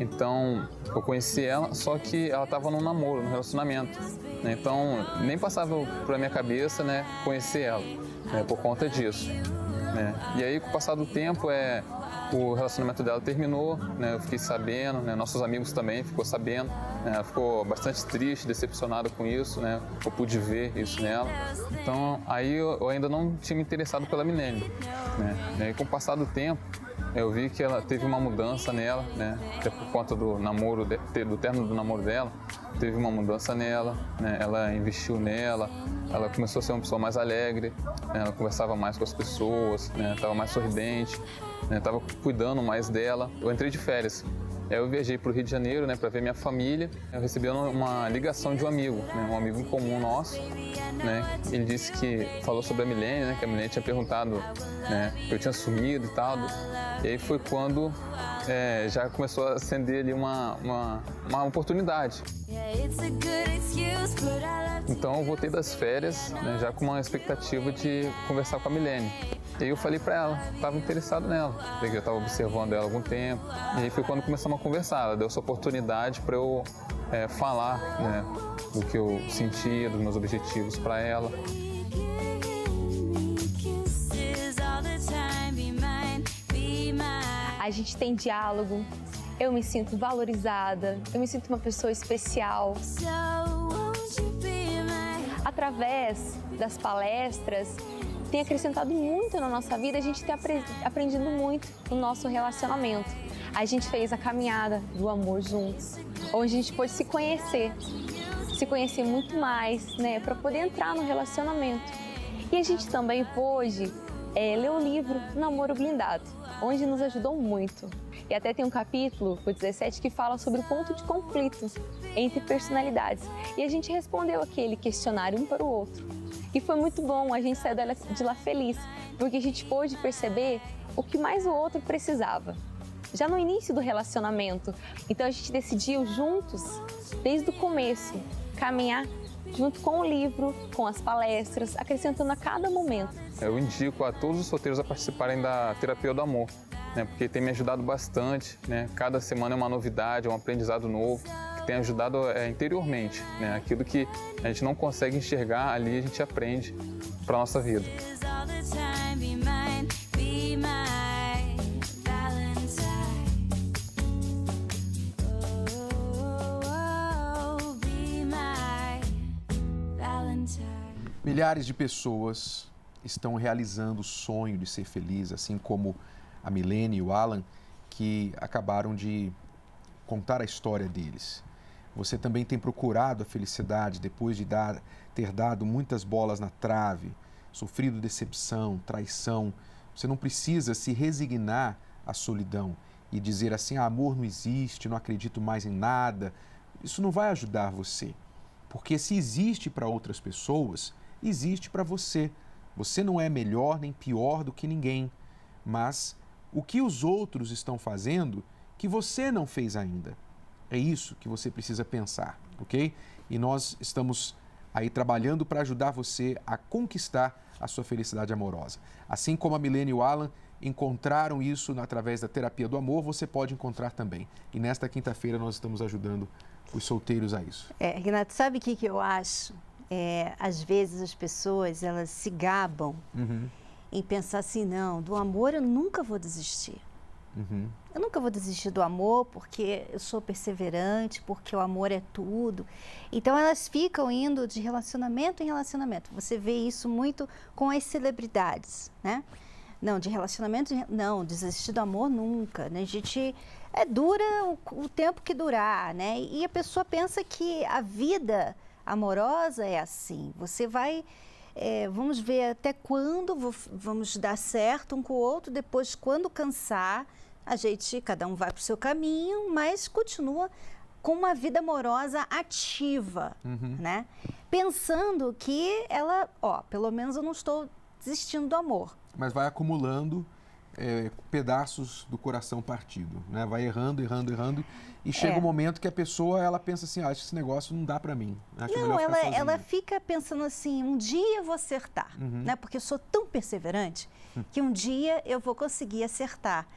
então eu conheci ela, só que ela estava num namoro, num relacionamento. Então nem passava pela minha cabeça, né, conhecer ela, né, por conta disso. E aí, com o passar do tempo, o relacionamento dela terminou, né, eu fiquei sabendo, né, nossos amigos também ficou sabendo, né, ela ficou bastante triste, decepcionada com isso, né, eu pude ver isso nela. Então, aí eu ainda não tinha me interessado pela Milene, né, e aí, com o passar do tempo, eu vi que ela teve uma mudança nela, né, até por conta do namoro, do término do namoro dela, teve uma mudança nela, né, ela investiu nela, ela começou a ser uma pessoa mais alegre, né, ela conversava mais com as pessoas, né, estava mais sorridente, estava cuidando mais dela. Eu entrei de férias, eu viajei para o Rio de Janeiro, né, para ver minha família. Eu recebi uma ligação de um amigo, né, um amigo em comum nosso, né, ele disse que falou sobre a Milene, né, que a Milene tinha perguntado, né, que eu tinha sumido e tal. E aí foi quando já começou a acender ali uma oportunidade. Então eu voltei das férias, né, já com uma expectativa de conversar com a Milene. E aí eu falei pra ela, estava interessado nela, porque eu estava observando ela há algum tempo. E aí foi quando começamos a conversar, ela deu essa oportunidade para eu falar, né, do que eu sentia, dos meus objetivos para ela. A gente tem diálogo, eu me sinto valorizada, eu me sinto uma pessoa especial. Através das palestras, tem acrescentado muito na nossa vida, a gente tem aprendido muito no nosso relacionamento. A gente fez a caminhada do amor juntos, onde a gente pôde se conhecer muito mais, né, para poder entrar no relacionamento. E a gente também pôde ler o livro Namoro Blindado, onde nos ajudou muito. E até tem um capítulo, o 17, que fala sobre o ponto de conflito entre personalidades. E a gente respondeu aquele questionário um para o outro. E foi muito bom, a gente saiu de lá feliz, porque a gente pôde perceber o que mais o outro precisava. Já no início do relacionamento, então a gente decidiu juntos, desde o começo, caminhar junto com o livro, com as palestras, acrescentando a cada momento. Eu indico a todos os solteiros a participarem da terapia do amor, né, porque tem me ajudado bastante, né? Cada semana é uma novidade, é um aprendizado novo, que tem ajudado interiormente, né? Aquilo que a gente não consegue enxergar, ali a gente aprende para a nossa vida. Milhares de pessoas estão realizando o sonho de ser feliz, assim como a Milene e o Alan, que acabaram de contar a história deles. Você também tem procurado a felicidade depois de ter dado muitas bolas na trave, sofrido decepção, traição. Você não precisa se resignar à solidão e dizer assim, amor não existe, não acredito mais em nada. Isso não vai ajudar você, porque se existe para outras pessoas, existe para você. Você não é melhor nem pior do que ninguém, mas o que os outros estão fazendo que você não fez ainda. É isso que você precisa pensar, ok? E nós estamos aí trabalhando para ajudar você a conquistar a sua felicidade amorosa. Assim como a Milene e o Alan encontraram isso através da terapia do amor, você pode encontrar também. E nesta quinta-feira nós estamos ajudando os solteiros a isso. Renato, sabe o que eu acho? Às vezes as pessoas, elas se gabam em pensar assim, não, do amor eu nunca vou desistir. Eu nunca vou desistir do amor porque eu sou perseverante, porque o amor é tudo. Então elas ficam indo de relacionamento em relacionamento. Você vê isso muito com as celebridades, né? Não, de relacionamento, não, desistir do amor nunca, né? A gente dura o tempo que durar, né? E a pessoa pensa que a vida amorosa é assim. Você vai, vamos ver até quando vamos dar certo um com o outro, depois quando cansar, cada um vai para o seu caminho, mas continua com uma vida amorosa ativa, né? Pensando que ela, pelo menos eu não estou desistindo do amor. Mas vai acumulando pedaços do coração partido, né? Vai errando e chega um momento que a pessoa ela pensa assim, acho que esse negócio não dá para mim. Ela fica pensando assim, um dia eu vou acertar, né? Porque eu sou tão perseverante que um dia eu vou conseguir acertar.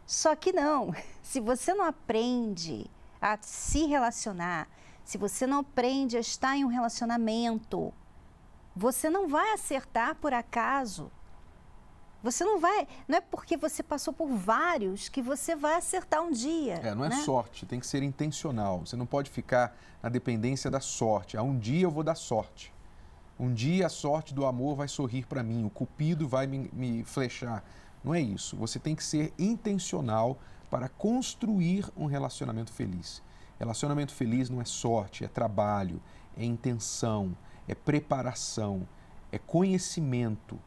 Só que não, se você não aprende a se relacionar, se você não aprende a estar em um relacionamento, você não vai acertar por acaso. Você não é porque você passou por vários que você vai acertar um dia. Não é sorte, tem que ser intencional. Você não pode ficar na dependência da sorte. Um dia eu vou dar sorte. Um dia a sorte do amor vai sorrir para mim, o cupido vai me flechar. Não é isso. Você tem que ser intencional para construir um relacionamento feliz. Relacionamento feliz não é sorte, é trabalho, é intenção, é preparação, é conhecimento.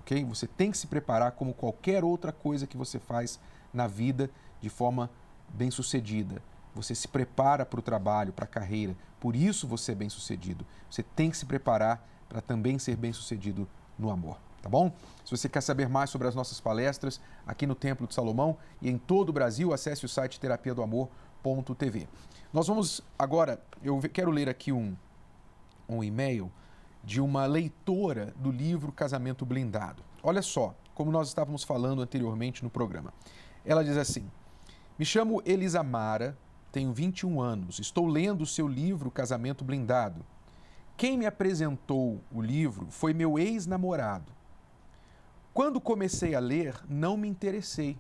Okay? Você tem que se preparar como qualquer outra coisa que você faz na vida de forma bem-sucedida. Você se prepara para o trabalho, para a carreira, por isso você é bem-sucedido. Você tem que se preparar para também ser bem-sucedido no amor, tá bom? Se você quer saber mais sobre as nossas palestras aqui no Templo de Salomão e em todo o Brasil, acesse o site terapiadoamor.tv. Nós vamos agora, eu quero ler aqui um e-mail de uma leitora do livro Casamento Blindado. Olha só, como nós estávamos falando anteriormente no programa. Ela diz assim, me chamo Elisamara, tenho 21 anos, estou lendo o seu livro Casamento Blindado. Quem me apresentou o livro foi meu ex-namorado. Quando comecei a ler, não me interessei.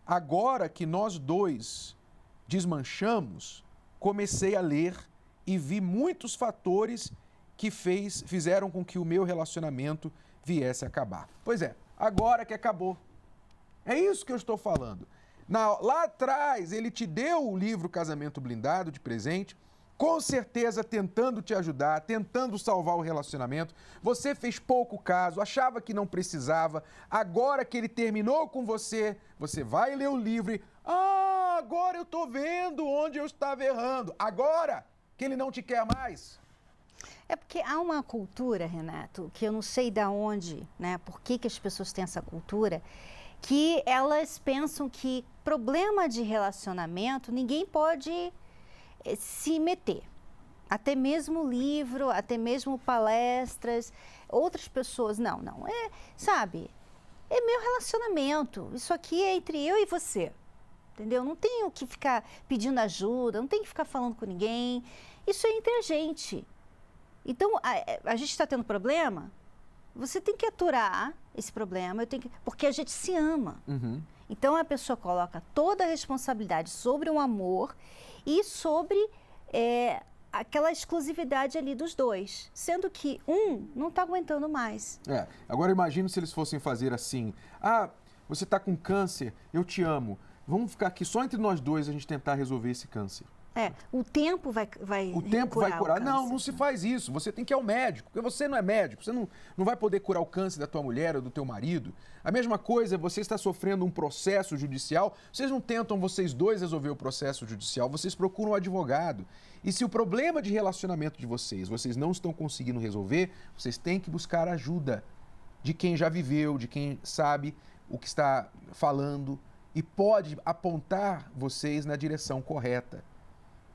Agora que nós dois desmanchamos, comecei a ler e vi muitos fatores que fizeram com que o meu relacionamento viesse a acabar. Pois é, agora que acabou. É isso que eu estou falando. Lá atrás, ele te deu o livro Casamento Blindado de presente, com certeza tentando te ajudar, tentando salvar o relacionamento. Você fez pouco caso, achava que não precisava. Agora que ele terminou com você, você vai ler o livro e... agora eu estou vendo onde eu estava errando. Agora que ele não te quer mais. É porque há uma cultura, Renato, que eu não sei de onde, né? Por que as pessoas têm essa cultura, que elas pensam que problema de relacionamento ninguém pode se meter. Até mesmo livro, até mesmo palestras, outras pessoas, não, sabe? É meu relacionamento, isso aqui é entre eu e você, entendeu? Não tenho que ficar pedindo ajuda, não tenho que ficar falando com ninguém. Isso é entre a gente. Então, a gente está tendo problema, você tem que aturar esse problema, porque a gente se ama. Então, a pessoa coloca toda a responsabilidade sobre o amor e sobre aquela exclusividade ali dos dois, sendo que um não está aguentando mais. Agora, imagina se eles fossem fazer assim, você está com câncer, eu te amo, vamos ficar aqui só entre nós dois a gente tentar resolver esse câncer. O tempo vai O tempo vai curar. Não se faz isso. Você tem que ir ao médico, porque você não é médico. Você não vai poder curar o câncer da tua mulher ou do teu marido. A mesma coisa, você está sofrendo um processo judicial, vocês não tentam vocês dois resolver o processo judicial, vocês procuram um advogado. E se o problema de relacionamento de vocês não estão conseguindo resolver, vocês têm que buscar ajuda de quem já viveu, de quem sabe o que está falando e pode apontar vocês na direção correta.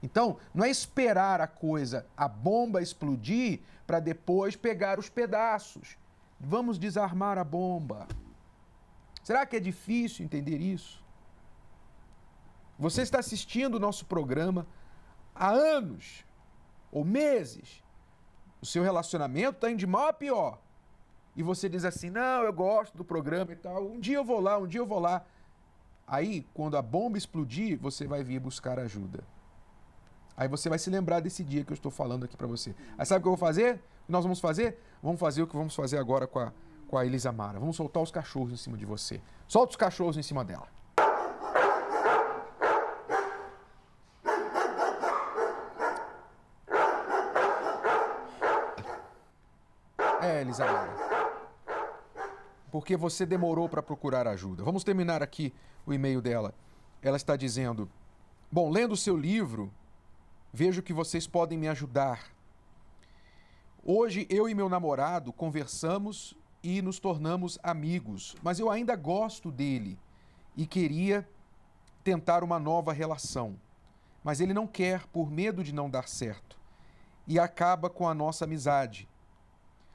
Então, não é esperar a bomba explodir para depois pegar os pedaços. Vamos desarmar a bomba. Será que é difícil entender isso? Você está assistindo o nosso programa há anos ou meses. O seu relacionamento está indo de mal a pior. E você diz assim, não, eu gosto do programa e tal, um dia eu vou lá. Aí, quando a bomba explodir, você vai vir buscar ajuda. Aí você vai se lembrar desse dia que eu estou falando aqui para você. Aí sabe o que eu vou fazer? O que nós vamos fazer? Vamos fazer o que vamos fazer agora com a Elisamara. Vamos soltar os cachorros em cima de você. Solta os cachorros em cima dela. Elisamara. Porque você demorou para procurar ajuda. Vamos terminar aqui o e-mail dela. Ela está dizendo, bom, lendo o seu livro, vejo que vocês podem me ajudar. Hoje, eu e meu namorado conversamos e nos tornamos amigos, mas eu ainda gosto dele e queria tentar uma nova relação. Mas ele não quer por medo de não dar certo e acaba com a nossa amizade.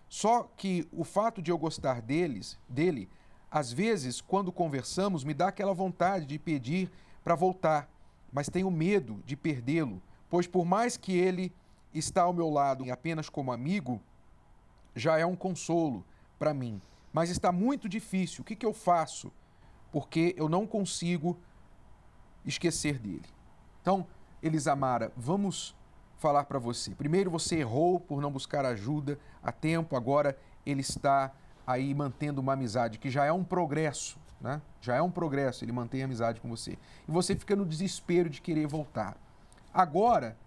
Só que o fato de eu gostar dele, às vezes, quando conversamos, me dá aquela vontade de pedir para voltar, mas tenho medo de perdê-lo, pois por mais que ele está ao meu lado apenas como amigo, já é um consolo para mim. Mas está muito difícil. O que eu faço? Porque eu não consigo esquecer dele. Então, Elisamara, vamos falar para você. Primeiro, você errou por não buscar ajuda a tempo. Agora, ele está aí mantendo uma amizade, que já é um progresso, né? Já é um progresso, ele mantém a amizade com você. E você fica no desespero de querer voltar. Agora,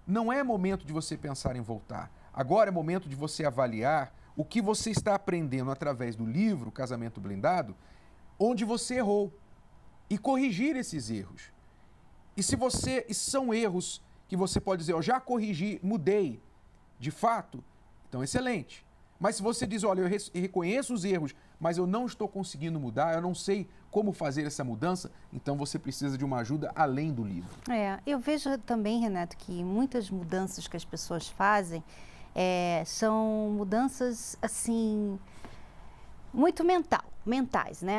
não é momento de você pensar em voltar. Agora é momento de você avaliar o que você está aprendendo através do livro Casamento Blindado, onde você errou, e corrigir esses erros. E se são erros que você pode dizer, eu já corrigi, mudei, de fato, então excelente. Mas se você diz, olha, eu reconheço os erros, mas eu não estou conseguindo mudar, eu não sei como fazer essa mudança, então você precisa de uma ajuda além do livro. Eu vejo também, Renato, que muitas mudanças que as pessoas fazem são mudanças, assim, muito mentais, né?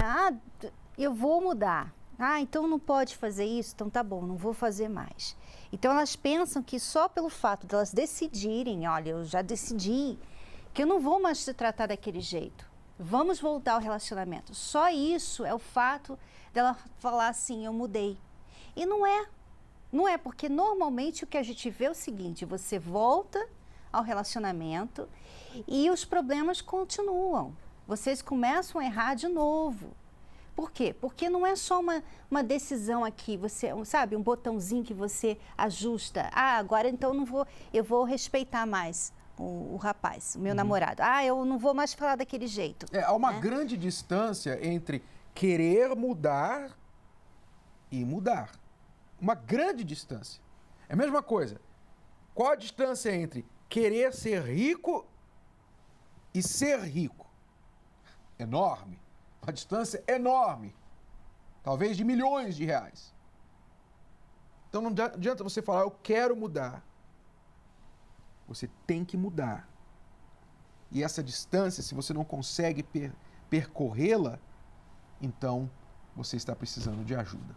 Eu vou mudar. Então não pode fazer isso, então tá bom, não vou fazer mais. Então elas pensam que só pelo fato de elas decidirem, olha, eu já decidi que eu não vou mais te tratar daquele jeito. Vamos voltar ao relacionamento. Só isso é o fato dela falar assim, eu mudei. E não é. Não é, porque normalmente o que a gente vê é o seguinte, você volta ao relacionamento e os problemas continuam. Vocês começam a errar de novo. Por quê? Porque não é só uma decisão aqui, você, sabe, um botãozinho que você ajusta. Agora então eu vou respeitar mais o rapaz, o meu namorado. Eu não vou mais falar daquele jeito. Há uma grande distância entre querer mudar e mudar. Uma grande distância. É a mesma coisa. Qual a distância entre querer ser rico e ser rico? Enorme. Uma distância enorme. Talvez de milhões de reais. Então não adianta você falar, eu quero mudar. Você tem que mudar. E essa distância, se você não consegue percorrê-la, então você está precisando de ajuda.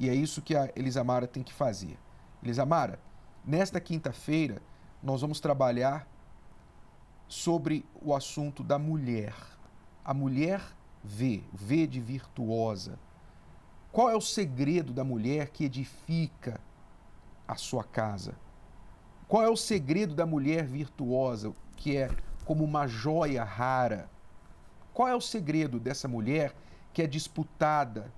E é isso que a Elisamara tem que fazer. Elisamara, nesta quinta-feira, nós vamos trabalhar sobre o assunto da mulher. A mulher V de virtuosa. Qual é o segredo da mulher que edifica a sua casa? Qual é o segredo da mulher virtuosa, que é como uma joia rara? Qual é o segredo dessa mulher que é disputada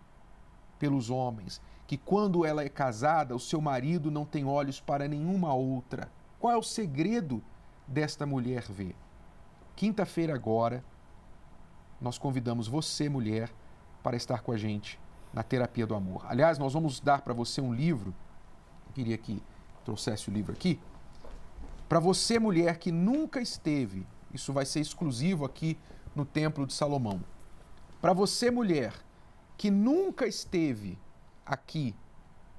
pelos homens, que quando ela é casada, o seu marido não tem olhos para nenhuma outra? Qual é o segredo desta mulher V? Quinta-feira agora, nós convidamos você, mulher, para estar com a gente na Terapia do Amor. Aliás, nós vamos dar para você um livro, eu queria que trouxesse o livro aqui, para você, mulher, que nunca esteve, isso vai ser exclusivo aqui no Templo de Salomão. Para você, mulher, que nunca esteve aqui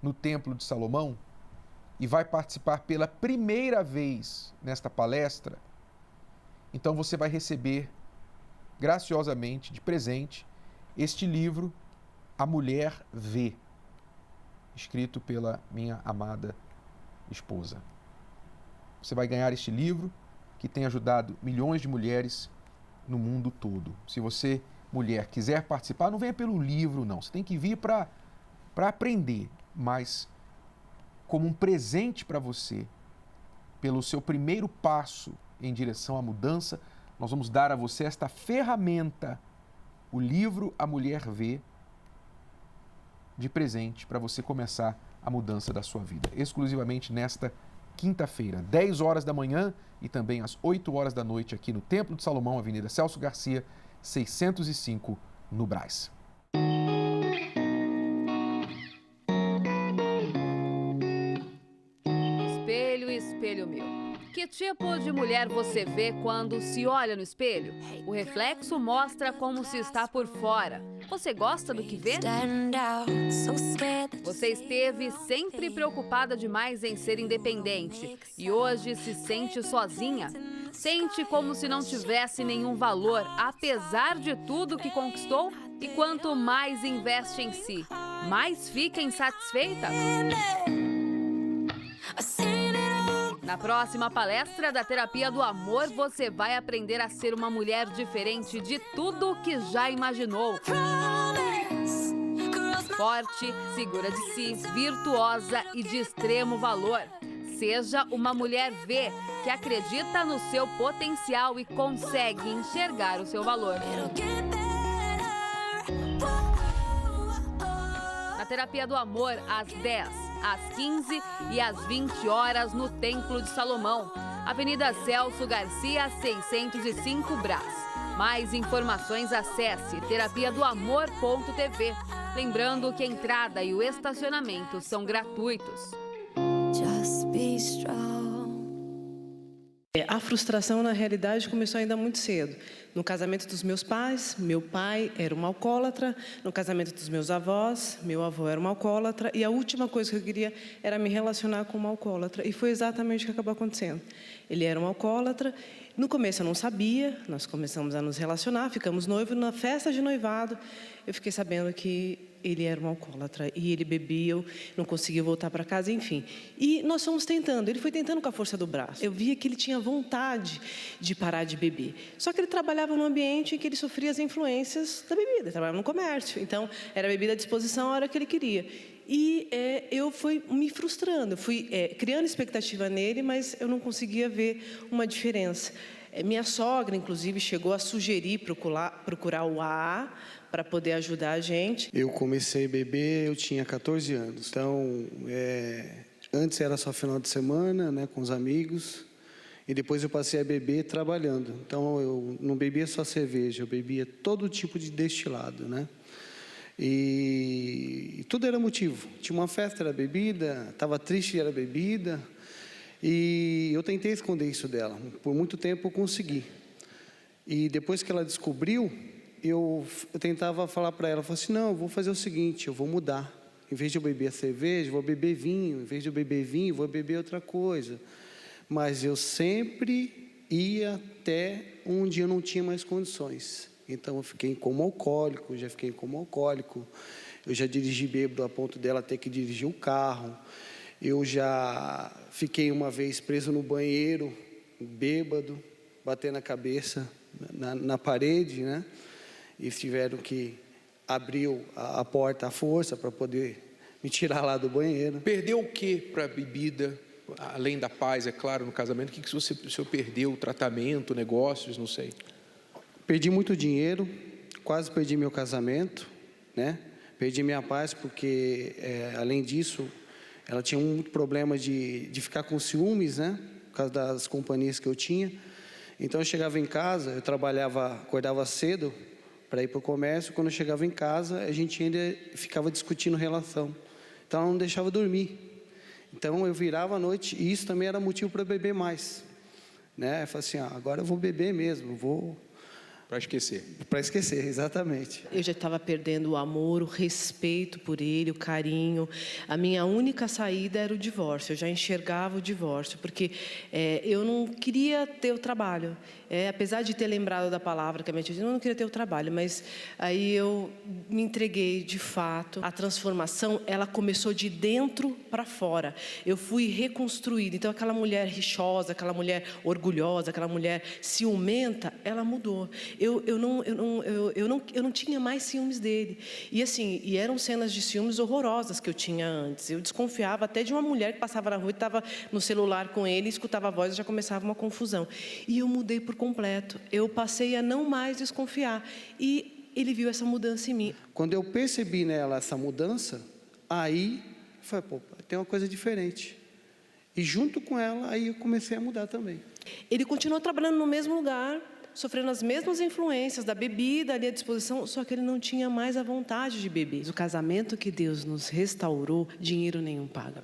no Templo de Salomão e vai participar pela primeira vez nesta palestra, então você vai receber graciosamente, de presente, este livro, A Mulher V, escrito pela minha amada esposa. Você vai ganhar este livro que tem ajudado milhões de mulheres no mundo todo. Se você, mulher, quiser participar, não venha pelo livro, não. Você tem que vir para aprender, mas como um presente para você, pelo seu primeiro passo em direção à mudança, nós vamos dar a você esta ferramenta, o livro A Mulher V, de presente para você começar a mudança da sua vida. Exclusivamente nesta quinta-feira, 10 horas da manhã e também às 8 horas da noite aqui no Templo de Salomão, Avenida Celso Garcia, 605, no Brás. Espelho, espelho meu. Que tipo de mulher você vê quando se olha no espelho? O reflexo mostra como se está por fora. Você gosta do que vê? Você esteve sempre preocupada demais em ser independente e hoje se sente sozinha? Sente como se não tivesse nenhum valor, apesar de tudo que conquistou? E quanto mais investe em si, mais fica insatisfeita? Na próxima palestra da Terapia do Amor, você vai aprender a ser uma mulher diferente de tudo o que já imaginou. Forte, segura de si, virtuosa e de extremo valor. Seja uma mulher V, que acredita no seu potencial e consegue enxergar o seu valor. Na Terapia do Amor, às 10, às 15 e às 20 horas no Templo de Salomão, Avenida Celso Garcia, 605 Brás. Mais informações, acesse terapiadoamor.tv. Lembrando que a entrada e o estacionamento são gratuitos. Just be strong. A frustração, na realidade, começou ainda muito cedo. No casamento dos meus pais, meu pai era um alcoólatra. No casamento dos meus avós, meu avô era um alcoólatra. E a última coisa que eu queria era me relacionar com um alcoólatra. E foi exatamente o que acabou acontecendo. Ele era um alcoólatra. No começo eu não sabia, nós começamos a nos relacionar, ficamos noivos. Na festa de noivado, eu fiquei sabendo que ele era um alcoólatra e ele bebia, eu não conseguia voltar para casa, enfim. E nós fomos tentando, ele foi tentando com a força do braço. Eu via que ele tinha vontade de parar de beber. Só que ele trabalhava num ambiente em que ele sofria as influências da bebida, ele trabalhava no comércio. Então, era bebida à disposição a hora que ele queria. E eu fui me frustrando, eu fui criando expectativa nele, mas eu não conseguia ver uma diferença. Minha sogra, inclusive, chegou a sugerir procurar o AA para poder ajudar a gente. Eu comecei a beber, eu tinha 14 anos. Então, antes era só final de semana, né, com os amigos. E depois eu passei a beber trabalhando. Então, eu não bebia só cerveja, eu bebia todo tipo de destilado, né? E tudo era motivo. Tinha uma festa, era bebida, estava triste, era bebida. E eu tentei esconder isso dela. Por muito tempo eu consegui. E depois que ela descobriu, eu tentava falar para ela, eu falei assim, não, eu vou fazer o seguinte, eu vou mudar. Em vez de eu beber a cerveja, eu vou beber vinho. Em vez de eu beber vinho, eu vou beber outra coisa. Mas eu sempre ia até onde eu não tinha mais condições. Então eu fiquei em coma alcoólico, eu já dirigi bêbado a ponto dela ter que dirigir o carro, eu já fiquei uma vez preso no banheiro, bêbado, batendo a cabeça na parede, né? E tiveram que abrir a porta à força para poder me tirar lá do banheiro. Perdeu o que para a bebida? Além da paz, é claro, no casamento, o que o senhor perdeu? O tratamento, negócios, não sei. Perdi muito dinheiro, quase perdi meu casamento, né? Perdi minha paz porque, além disso, ela tinha muito problema de ficar com ciúmes, né? Por causa das companhias que eu tinha. Então eu chegava em casa, eu acordava cedo para ir para o comércio. Quando eu chegava em casa, a gente ainda ficava discutindo relação. Então ela não deixava dormir. Então eu virava à noite, e isso também era motivo para beber mais, né? Eu falei assim, agora eu vou beber mesmo, vou... Para esquecer. Para esquecer, exatamente. Eu já estava perdendo o amor, o respeito por ele, o carinho. A minha única saída era o divórcio. Eu já enxergava o divórcio, porque eu não queria ter o trabalho. Apesar de ter lembrado da palavra que a minha tia disse, eu não queria ter o trabalho, mas aí eu me entreguei de fato. A transformação, ela começou de dentro para fora. Eu fui reconstruída. Então, aquela mulher rixosa, aquela mulher orgulhosa, aquela mulher ciumenta, ela mudou. Eu não tinha mais ciúmes dele. E eram cenas de ciúmes horrorosas que eu tinha antes. Eu desconfiava até de uma mulher que passava na rua e estava no celular com ele, escutava a voz e já começava uma confusão. E eu mudei por completo. Eu passei a não mais desconfiar. E ele viu essa mudança em mim. Quando eu percebi nela essa mudança, aí eu falei, tem uma coisa diferente. E junto com ela, aí eu comecei a mudar também. Ele continuou trabalhando no mesmo lugar, sofrendo as mesmas influências da bebida ali à disposição, só que ele não tinha mais a vontade de beber. O casamento que Deus nos restaurou, dinheiro nenhum paga.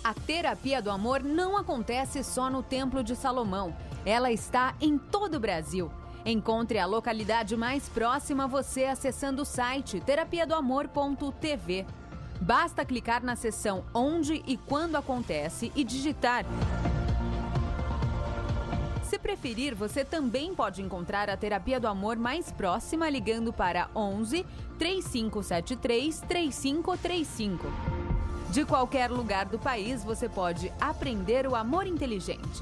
A terapia do amor não acontece só no Templo de Salomão. Ela está em todo o Brasil. Encontre a localidade mais próxima você acessando o site terapiadoamor.tv. Basta clicar na seção Onde e Quando Acontece e digitar. Se preferir, você também pode encontrar a terapia do amor mais próxima ligando para 11 3573 3535. De qualquer lugar do país, você pode aprender o amor inteligente.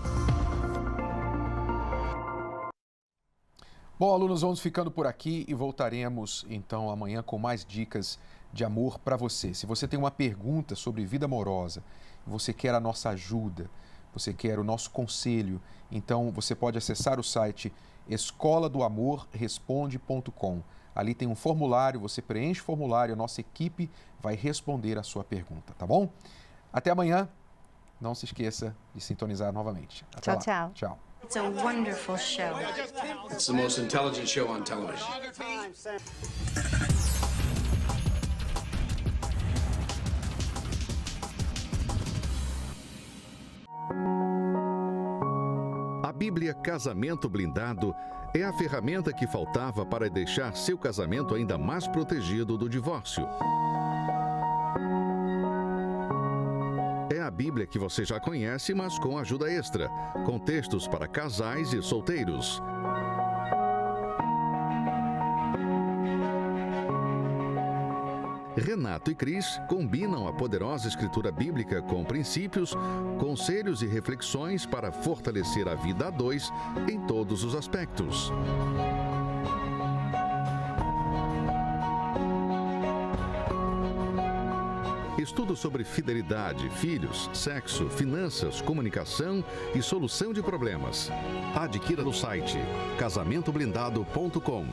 Bom, alunos, vamos ficando por aqui e voltaremos então amanhã com mais dicas de amor para você. Se você tem uma pergunta sobre vida amorosa, você quer a nossa ajuda, você quer o nosso conselho, então você pode acessar o site escoladoamorresponde.com. Ali tem um formulário, você preenche o formulário, a nossa equipe vai responder a sua pergunta, tá bom? Até amanhã. Não se esqueça de sintonizar novamente. Até lá. Tchau. Tchau. It's a wonderful show. It's the most intelligent show on television. A Bíblia Casamento Blindado é a ferramenta que faltava para deixar seu casamento ainda mais protegido do divórcio. É a Bíblia que você já conhece, mas com ajuda extra, com textos para casais e solteiros. Renato e Cris combinam a poderosa escritura bíblica com princípios, conselhos e reflexões para fortalecer a vida a dois em todos os aspectos. Estudo sobre fidelidade, filhos, sexo, finanças, comunicação e solução de problemas. Adquira no site casamentoblindado.com.